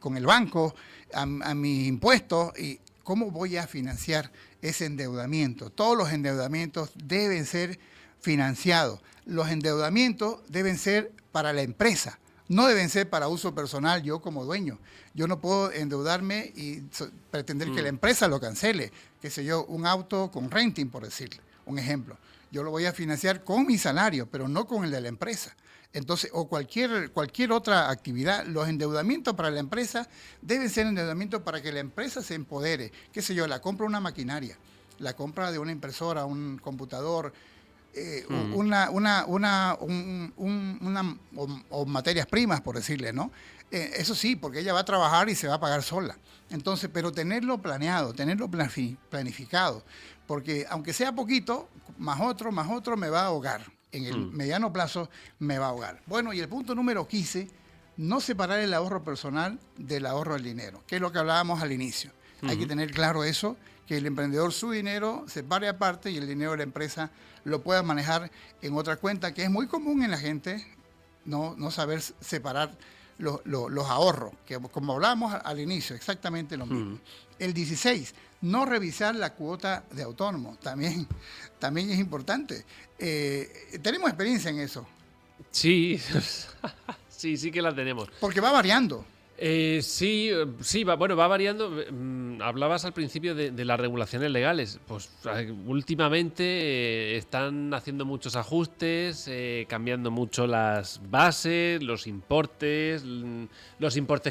con el banco, a mis impuestos, y cómo voy a financiar ese endeudamiento. Todos los endeudamientos deben ser financiados. Los endeudamientos deben ser para la empresa, no deben ser para uso personal yo como dueño. Yo no puedo endeudarme y pretender que la empresa lo cancele, qué sé yo, un auto con renting, por decirle, un ejemplo. Yo lo voy a financiar con mi salario, pero no con el de la empresa. Entonces, o cualquier otra actividad, los endeudamientos para la empresa deben ser endeudamientos para que la empresa se empodere. Qué sé yo, la compra de una maquinaria, la compra de una impresora, un computador, o materias primas, por decirle, ¿no? Eso sí, porque ella va a trabajar y se va a pagar sola. Entonces, pero tenerlo planeado, tenerlo planificado, porque aunque sea poquito, más otro me va a ahogar. En el mediano plazo me va a ahogar. Bueno, y el punto número 15, no separar el ahorro personal del ahorro del dinero, que es lo que hablábamos al inicio. Hay que tener claro eso, que el emprendedor su dinero se pare aparte y el dinero de la empresa lo pueda manejar en otra cuenta, que es muy común en la gente no saber separar los ahorros, que como hablábamos al inicio, exactamente lo mismo. El 16, no revisar la cuota de autónomo, también es importante. Tenemos experiencia en eso. Sí, sí que la tenemos. Porque va variando. Sí, va variando. Hablabas al principio de las regulaciones legales. Pues últimamente están haciendo muchos ajustes, cambiando mucho las bases, los importes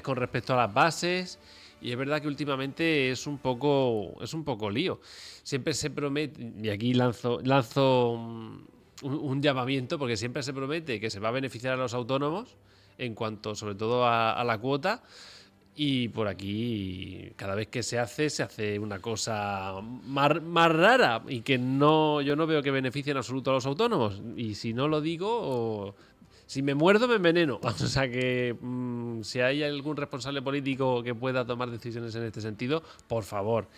con respecto a las bases. Y es verdad que últimamente es un poco lío. Siempre se promete, y aquí lanzo un llamamiento, porque siempre se promete que se va a beneficiar a los autónomos en cuanto sobre todo a la cuota, y por aquí cada vez que se hace una cosa más rara y que yo no veo que beneficie en absoluto a los autónomos, y si no lo digo Si me muerdo, me enveneno. O sea que si hay algún responsable político que pueda tomar decisiones en este sentido, por favor,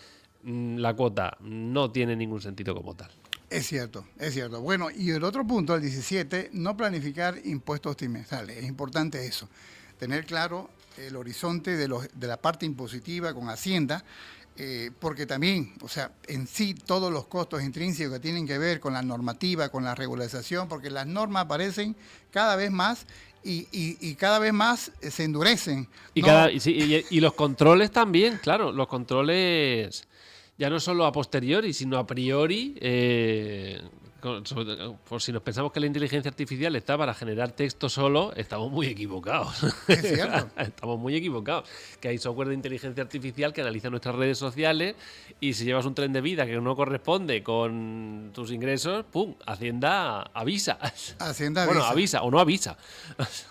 la cuota no tiene ningún sentido como tal. Es cierto, es cierto. Bueno, y el otro punto, el 17, no planificar impuestos trimestrales. Es importante eso, tener claro el horizonte de la parte impositiva con Hacienda, porque también, o sea, en sí todos los costos intrínsecos que tienen que ver con la normativa, con la regularización, porque las normas aparecen cada vez más y cada vez más se endurecen. Y, ¿no? y los controles también, claro, los controles ya no solo a posteriori, sino a priori. Por si nos pensamos que la inteligencia artificial está para generar texto solo, estamos muy equivocados. Es cierto. Estamos muy equivocados. Que hay software de inteligencia artificial que analiza nuestras redes sociales y si llevas un tren de vida que no corresponde con tus ingresos, ¡pum! Hacienda avisa. Hacienda avisa. Bueno, avisa o no avisa.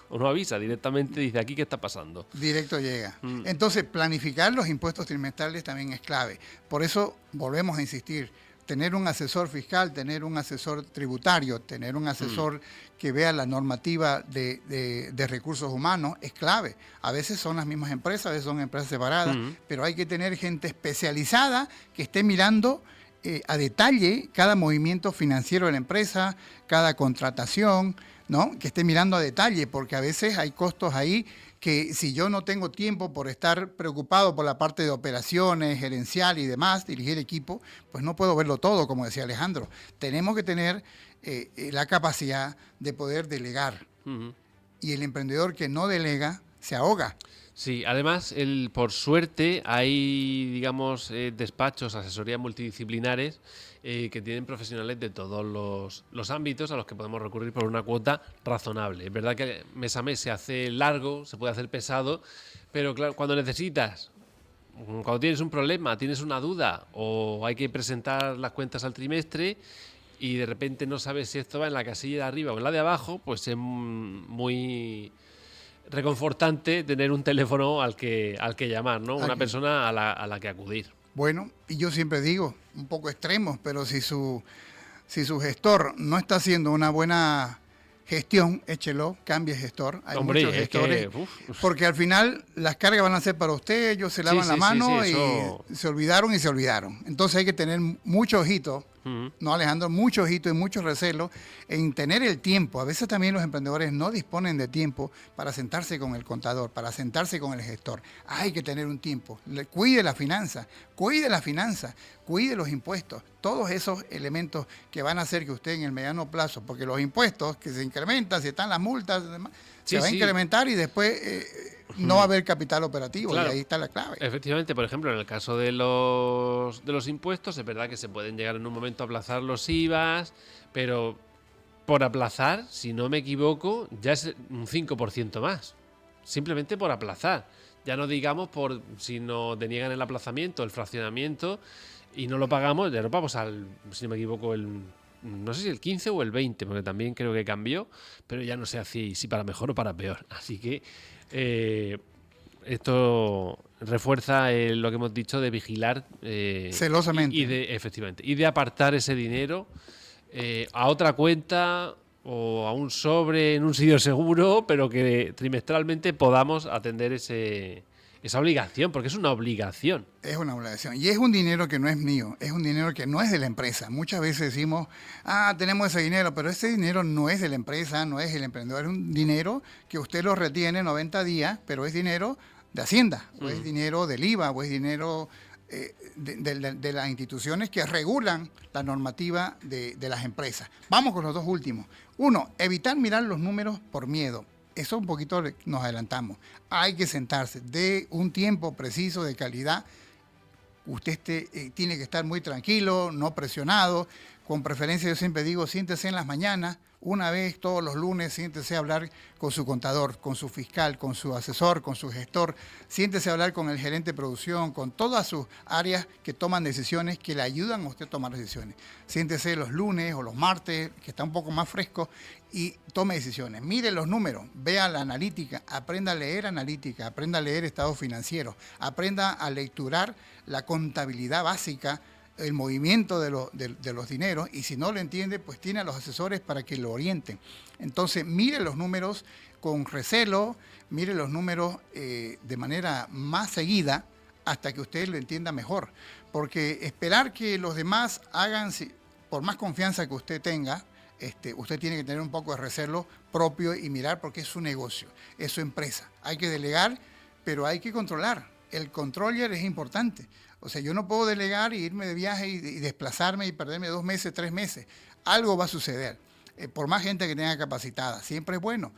O no avisa, directamente dice aquí qué está pasando. Directo llega. Entonces, planificar los impuestos trimestrales también es clave. Por eso volvemos a insistir. Tener un asesor fiscal, tener un asesor tributario, tener un asesor que vea la normativa de recursos humanos es clave. A veces son las mismas empresas, a veces son empresas separadas, pero hay que tener gente especializada que esté mirando a detalle cada movimiento financiero de la empresa, cada contratación, ¿no? Que esté mirando a detalle, porque a veces hay costos ahí que si yo no tengo tiempo por estar preocupado por la parte de operaciones, gerencial y demás, dirigir equipo, pues no puedo verlo todo, como decía Alejandro. Tenemos que tener la capacidad de poder delegar. Y el emprendedor que no delega se ahoga. Sí, además, por suerte, hay, digamos, despachos, asesorías multidisciplinares que tienen profesionales de todos los ámbitos a los que podemos recurrir por una cuota razonable. Es verdad que mes a mes se hace largo, se puede hacer pesado, pero claro, cuando tienes un problema, tienes una duda o hay que presentar las cuentas al trimestre y de repente no sabes si esto va en la casilla de arriba o en la de abajo, pues es muy reconfortante tener un teléfono al que llamar, ¿no? Una persona a la que acudir. Bueno, y yo siempre digo, un poco extremos, pero si su gestor no está haciendo una buena gestión, échelo, cambie gestor. Hay muchos gestores, porque al final las cargas van a ser para usted, ellos se lavan la mano y se olvidaron. Entonces hay que tener mucho ojito, ¿no, Alejandro? Mucho ojito y mucho recelo en tener el tiempo. A veces también los emprendedores no disponen de tiempo para sentarse con el contador, para sentarse con el gestor. Hay que tener un tiempo. Cuide la finanza, cuide los impuestos. Todos esos elementos que van a hacer que usted en el mediano plazo, porque los impuestos que se incrementan, si están las multas, se va a incrementar y después no va a haber capital operativo, claro. Y ahí está la clave. Efectivamente, por ejemplo, en el caso de los impuestos, es verdad que se pueden llegar en un momento a aplazar los IVAs, pero por aplazar, si no me equivoco, ya es un 5% más. Simplemente por aplazar. Ya no digamos por si nos deniegan el aplazamiento, el fraccionamiento, y no lo pagamos, ya no vamos si no me equivoco, no sé si el 15 o el 20, porque también creo que cambió, pero ya no sé si para mejor o para peor. Así que esto refuerza lo que hemos dicho de vigilar celosamente. Efectivamente, y de apartar ese dinero a otra cuenta o a un sobre en un sitio seguro, pero que trimestralmente podamos atender esa obligación, porque es una obligación. Es una obligación. Y es un dinero que no es mío, es un dinero que no es de la empresa. Muchas veces decimos, tenemos ese dinero, pero ese dinero no es de la empresa, no es del emprendedor. Es un dinero que usted lo retiene 90 días, pero es dinero de Hacienda, o es dinero del IVA, o es dinero de las instituciones que regulan la normativa de las empresas. Vamos con los dos últimos. Uno, evitar mirar los números por miedo. Eso un poquito nos adelantamos. Hay que sentarse de un tiempo preciso, de calidad. Usted tiene que estar muy tranquilo, no presionado. Con preferencia, yo siempre digo, siéntese en las mañanas, una vez todos los lunes, siéntese a hablar con su contador, con su fiscal, con su asesor, con su gestor. Siéntese a hablar con el gerente de producción, con todas sus áreas que toman decisiones, que le ayudan a usted a tomar decisiones. Siéntese los lunes o los martes, que está un poco más fresco, y tome decisiones. Mire los números, vea la analítica, aprenda a leer analítica, aprenda a leer estados financieros, aprenda a lecturar la contabilidad básica el movimiento de los dineros, y si no lo entiende, pues tiene a los asesores para que lo orienten. Entonces, mire los números con recelo, mire los números de manera más seguida hasta que usted lo entienda mejor. Porque esperar que los demás hagan, por más confianza que usted tenga, usted tiene que tener un poco de recelo propio y mirar, porque es su negocio, es su empresa. Hay que delegar, pero hay que controlar. El controller es importante. O sea, yo no puedo delegar y irme de viaje y desplazarme y perderme 2 meses, 3 meses. Algo va a suceder. Por más gente que tenga capacitada, siempre es bueno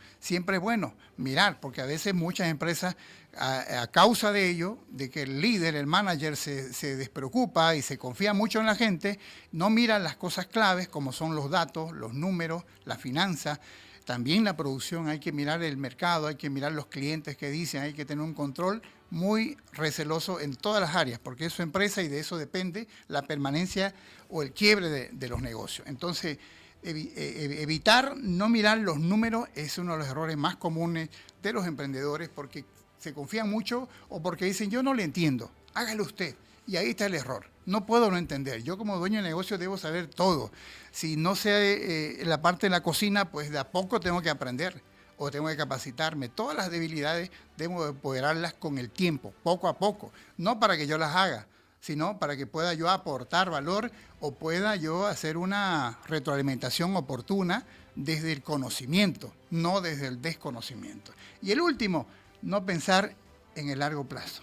mirar, porque a veces muchas empresas, a causa de ello, de que el líder, el manager se despreocupa y se confía mucho en la gente, no miran las cosas claves como son los datos, los números, la finanza. También la producción, hay que mirar el mercado, hay que mirar los clientes que dicen, hay que tener un control muy receloso en todas las áreas, porque es su empresa y de eso depende la permanencia o el quiebre de los negocios. Entonces, evitar no mirar los números es uno de los errores más comunes de los emprendedores, porque se confían mucho o porque dicen, yo no le entiendo, hágalo usted. Y ahí está el error. No puedo no entender. Yo como dueño de negocio debo saber todo. Si no sé la parte de la cocina, pues de a poco tengo que aprender o tengo que capacitarme. Todas las debilidades debo empoderarlas con el tiempo, poco a poco. No para que yo las haga, sino para que pueda yo aportar valor o pueda yo hacer una retroalimentación oportuna desde el conocimiento, no desde el desconocimiento. Y el último, no pensar en el largo plazo.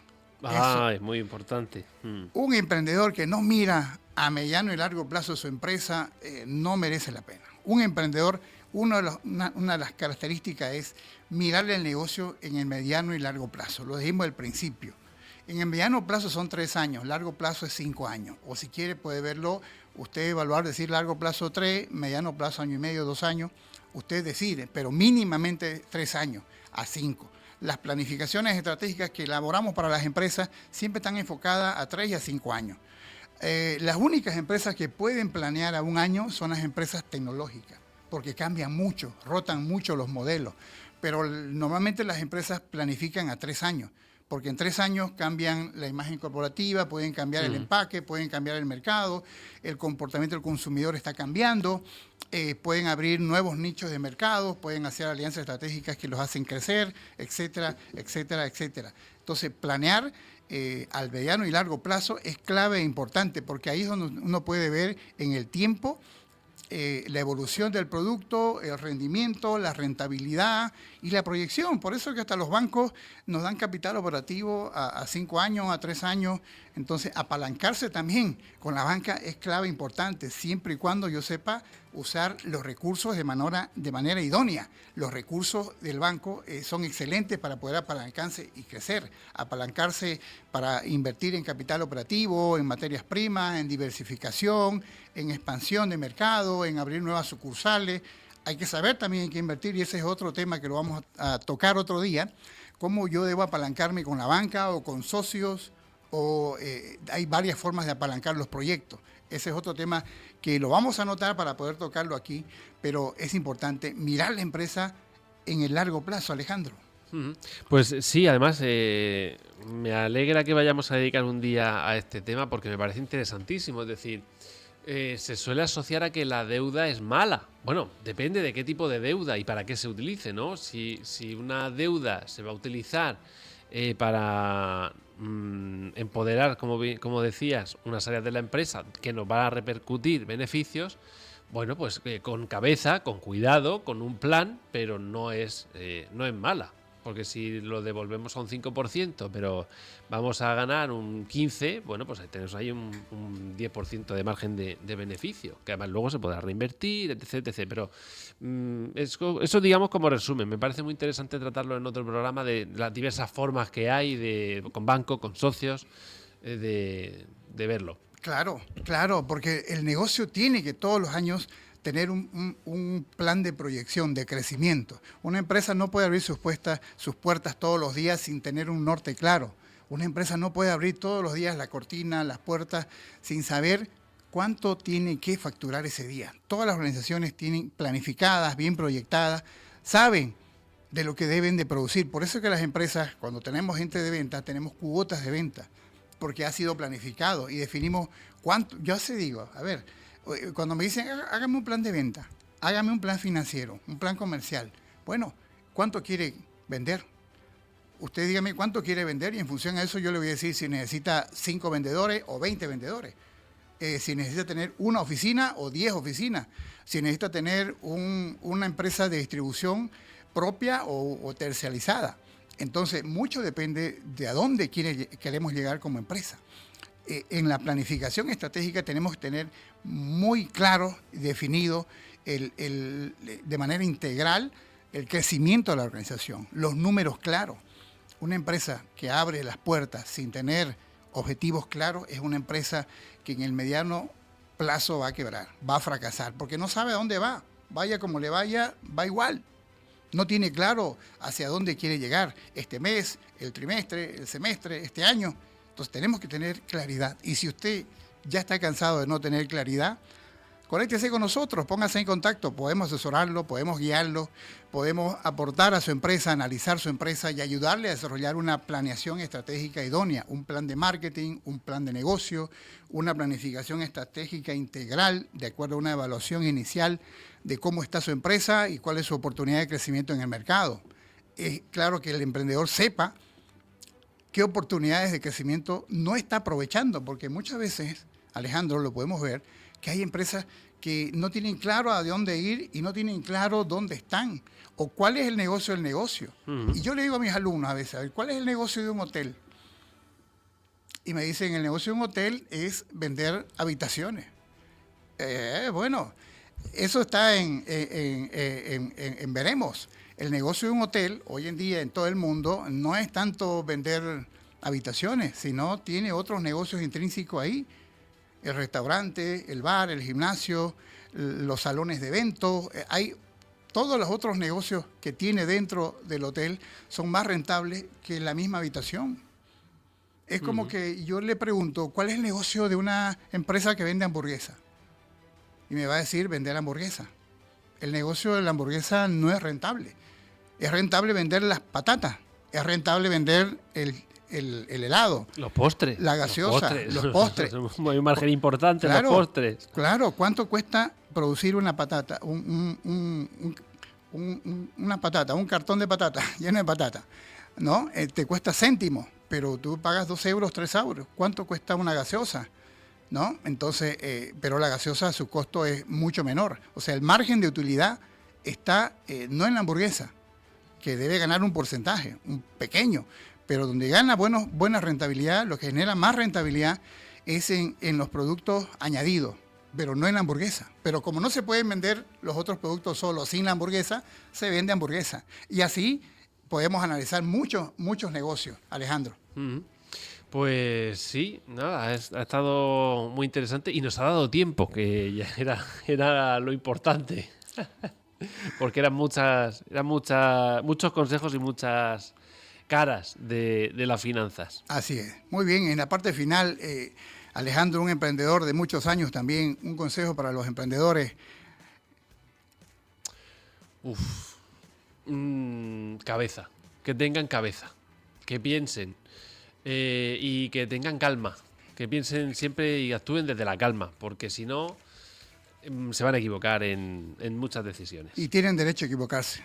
Es muy importante. Un emprendedor que no mira a mediano y largo plazo su empresa no merece la pena. Un emprendedor, una de las características es mirarle el negocio en el mediano y largo plazo. Lo dijimos al principio. En el mediano plazo son 3 años, largo plazo es 5 años. O si quiere puede verlo, usted evaluar, decir largo plazo 3, mediano plazo 1 año y medio, 2 años. Usted decide, pero mínimamente 3 años a 5. Las planificaciones estratégicas que elaboramos para las empresas siempre están enfocadas a 3 y a 5 años. Las únicas empresas que pueden planear a 1 año son las empresas tecnológicas, porque cambian mucho, rotan mucho los modelos. Pero normalmente las empresas planifican a 3 años, porque en 3 años cambian la imagen corporativa, pueden cambiar el empaque, pueden cambiar el mercado, el comportamiento del consumidor está cambiando, pueden abrir nuevos nichos de mercado, pueden hacer alianzas estratégicas que los hacen crecer, etcétera, etcétera, etcétera. Entonces, planear al mediano y largo plazo es clave e importante, porque ahí es donde uno puede ver en el tiempo la evolución del producto, el rendimiento, la rentabilidad y la proyección. Por eso es que hasta los bancos nos dan capital operativo a 5 años, a 3 años. Entonces, apalancarse también con la banca es clave importante, siempre y cuando yo sepa usar los recursos de manera idónea. Los recursos del banco son excelentes para poder apalancarse y crecer. Apalancarse para invertir en capital operativo, en materias primas, en diversificación, en expansión de mercado, en abrir nuevas sucursales. Hay que saber también en qué invertir, y ese es otro tema que lo vamos a tocar otro día, cómo yo debo apalancarme con la banca o con socios, o hay varias formas de apalancar los proyectos. Ese es otro tema que lo vamos a anotar para poder tocarlo aquí, pero es importante mirar la empresa en el largo plazo, Alejandro. Pues sí, además me alegra que vayamos a dedicar un día a este tema porque me parece interesantísimo. Es decir, se suele asociar a que la deuda es mala. Bueno, depende de qué tipo de deuda y para qué se utilice, ¿no? Si una deuda se va a utilizar para empoderar, como decías, unas áreas de la empresa que nos van a repercutir beneficios, bueno, pues con cabeza, con cuidado, con un plan, pero no es mala. Porque si lo devolvemos a un 5%, pero vamos a ganar un 15%, bueno, pues tenemos ahí un 10% de margen de beneficio, que además luego se podrá reinvertir, etc, etc. Pero eso digamos como resumen. Me parece muy interesante tratarlo en otro programa de las diversas formas que hay con bancos, con socios, de verlo. Claro, claro, porque el negocio tiene que todos los años tener un plan de proyección, de crecimiento. Una empresa no puede abrir sus puertas todos los días sin tener un norte claro. Una empresa no puede abrir todos los días la cortina, las puertas, sin saber cuánto tiene que facturar ese día. Todas las organizaciones tienen planificadas, bien proyectadas, saben de lo que deben de producir. Por eso es que las empresas, cuando tenemos gente de venta, tenemos cuotas de venta. porque ha sido planificado y definimos cuánto. Yo se digo, a ver, cuando me dicen, hágame un plan de venta, hágame un plan financiero, un plan comercial. Bueno, ¿cuánto quiere vender? Usted dígame cuánto quiere vender y en función a eso yo le voy a decir si necesita 5 vendedores o 20 vendedores. Si necesita tener una oficina o 10 oficinas. Si necesita tener una empresa de distribución propia o terciarizada. Entonces, mucho depende de a dónde queremos llegar como empresa. En la planificación estratégica tenemos que tener muy claro y definido de manera integral el crecimiento de la organización, los números claros. Una empresa que abre las puertas sin tener objetivos claros es una empresa que en el mediano plazo va a quebrar, va a fracasar, porque no sabe a dónde va. Vaya como le vaya, va igual. No tiene claro hacia dónde quiere llegar este mes, el trimestre, el semestre, este año. Entonces tenemos que tener claridad. Y si usted ya está cansado de no tener claridad, conéctese con nosotros, póngase en contacto, podemos asesorarlo, podemos guiarlo, podemos aportar a su empresa, analizar su empresa y ayudarle a desarrollar una planeación estratégica idónea, un plan de marketing, un plan de negocio, una planificación estratégica integral de acuerdo a una evaluación inicial de cómo está su empresa y cuál es su oportunidad de crecimiento en el mercado. Es claro que el emprendedor sepa qué oportunidades de crecimiento no está aprovechando, porque muchas veces, Alejandro, lo podemos ver, que hay empresas que no tienen claro a dónde ir y no tienen claro dónde están o cuál es el negocio del negocio. Y yo le digo a mis alumnos a veces, a ver, ¿cuál es el negocio de un hotel? Y me dicen, el negocio de un hotel es vender habitaciones. Bueno, eso está en veremos. El negocio de un hotel, hoy en día en todo el mundo, no es tanto vender habitaciones, sino tiene otros negocios intrínsecos ahí. El restaurante, el bar, el gimnasio, los salones de eventos, hay todos los otros negocios que tiene dentro del hotel son más rentables que la misma habitación. Es como que yo le pregunto, ¿cuál es el negocio de una empresa que vende hamburguesa? Y me va a decir vender hamburguesa. El negocio de la hamburguesa no es rentable. Es rentable vender las patatas, es rentable vender el helado. Los postres. La gaseosa, los postres. Hay un margen importante en los postres. Claro, ¿cuánto cuesta producir una patata? Una patata, un cartón de patata, lleno de patata, ¿no? Te cuesta céntimos, pero tú pagas 2 euros, 3 euros. ¿Cuánto cuesta una gaseosa? ¿No? Entonces, pero la gaseosa, su costo es mucho menor. O sea, el margen de utilidad está no en la hamburguesa, que debe ganar un porcentaje, un pequeño, pero donde gana buena rentabilidad, lo que genera más rentabilidad es en los productos añadidos, pero no en la hamburguesa. Pero como no se pueden vender los otros productos solo sin la hamburguesa, se vende hamburguesa. Y así podemos analizar muchos negocios, Alejandro. Pues sí, nada, ha estado muy interesante y nos ha dado tiempo, que ya era lo importante. Porque eran muchos consejos y muchas caras de las finanzas. Así es. Muy bien, en la parte final, Alejandro, un emprendedor de muchos años también, un consejo para los emprendedores. Cabeza, que tengan cabeza, que piensen y que tengan calma, que piensen siempre y actúen desde la calma, porque si no se van a equivocar en muchas decisiones. Y tienen derecho a equivocarse.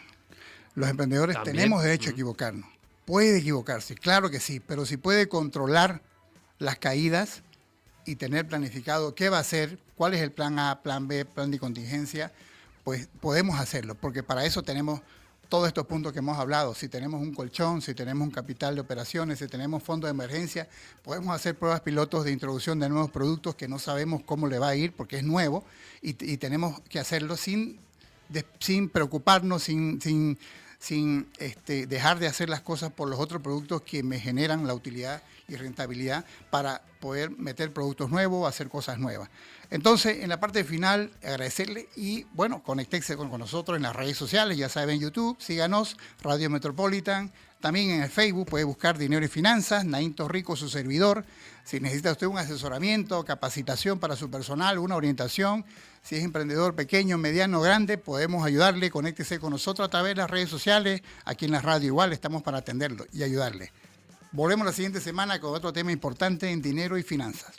Los emprendedores ¿También? Tenemos derecho a equivocarnos. Puede equivocarse, claro que sí, pero si puede controlar las caídas y tener planificado qué va a hacer, cuál es el plan A, plan B, plan de contingencia, pues podemos hacerlo, porque para eso tenemos todos estos puntos que hemos hablado. Si tenemos un colchón, si tenemos un capital de operaciones, si tenemos fondo de emergencia, podemos hacer pruebas pilotos de introducción de nuevos productos que no sabemos cómo le va a ir porque es nuevo y tenemos que hacerlo sin preocuparnos, sin dejar de hacer las cosas por los otros productos que me generan la utilidad y rentabilidad para poder meter productos nuevos, hacer cosas nuevas. Entonces, en la parte final, agradecerle y, bueno, conéctense con nosotros en las redes sociales, ya saben, YouTube, síganos, Radio Metropolitan, también en el Facebook puede buscar Dinero y Finanzas, Naín Torrico, su servidor. Si necesita usted un asesoramiento, capacitación para su personal, una orientación, si es emprendedor pequeño, mediano, grande, podemos ayudarle, conéctese con nosotros a través de las redes sociales, aquí en la radio igual estamos para atenderlo y ayudarle. Volvemos la siguiente semana con otro tema importante en dinero y finanzas.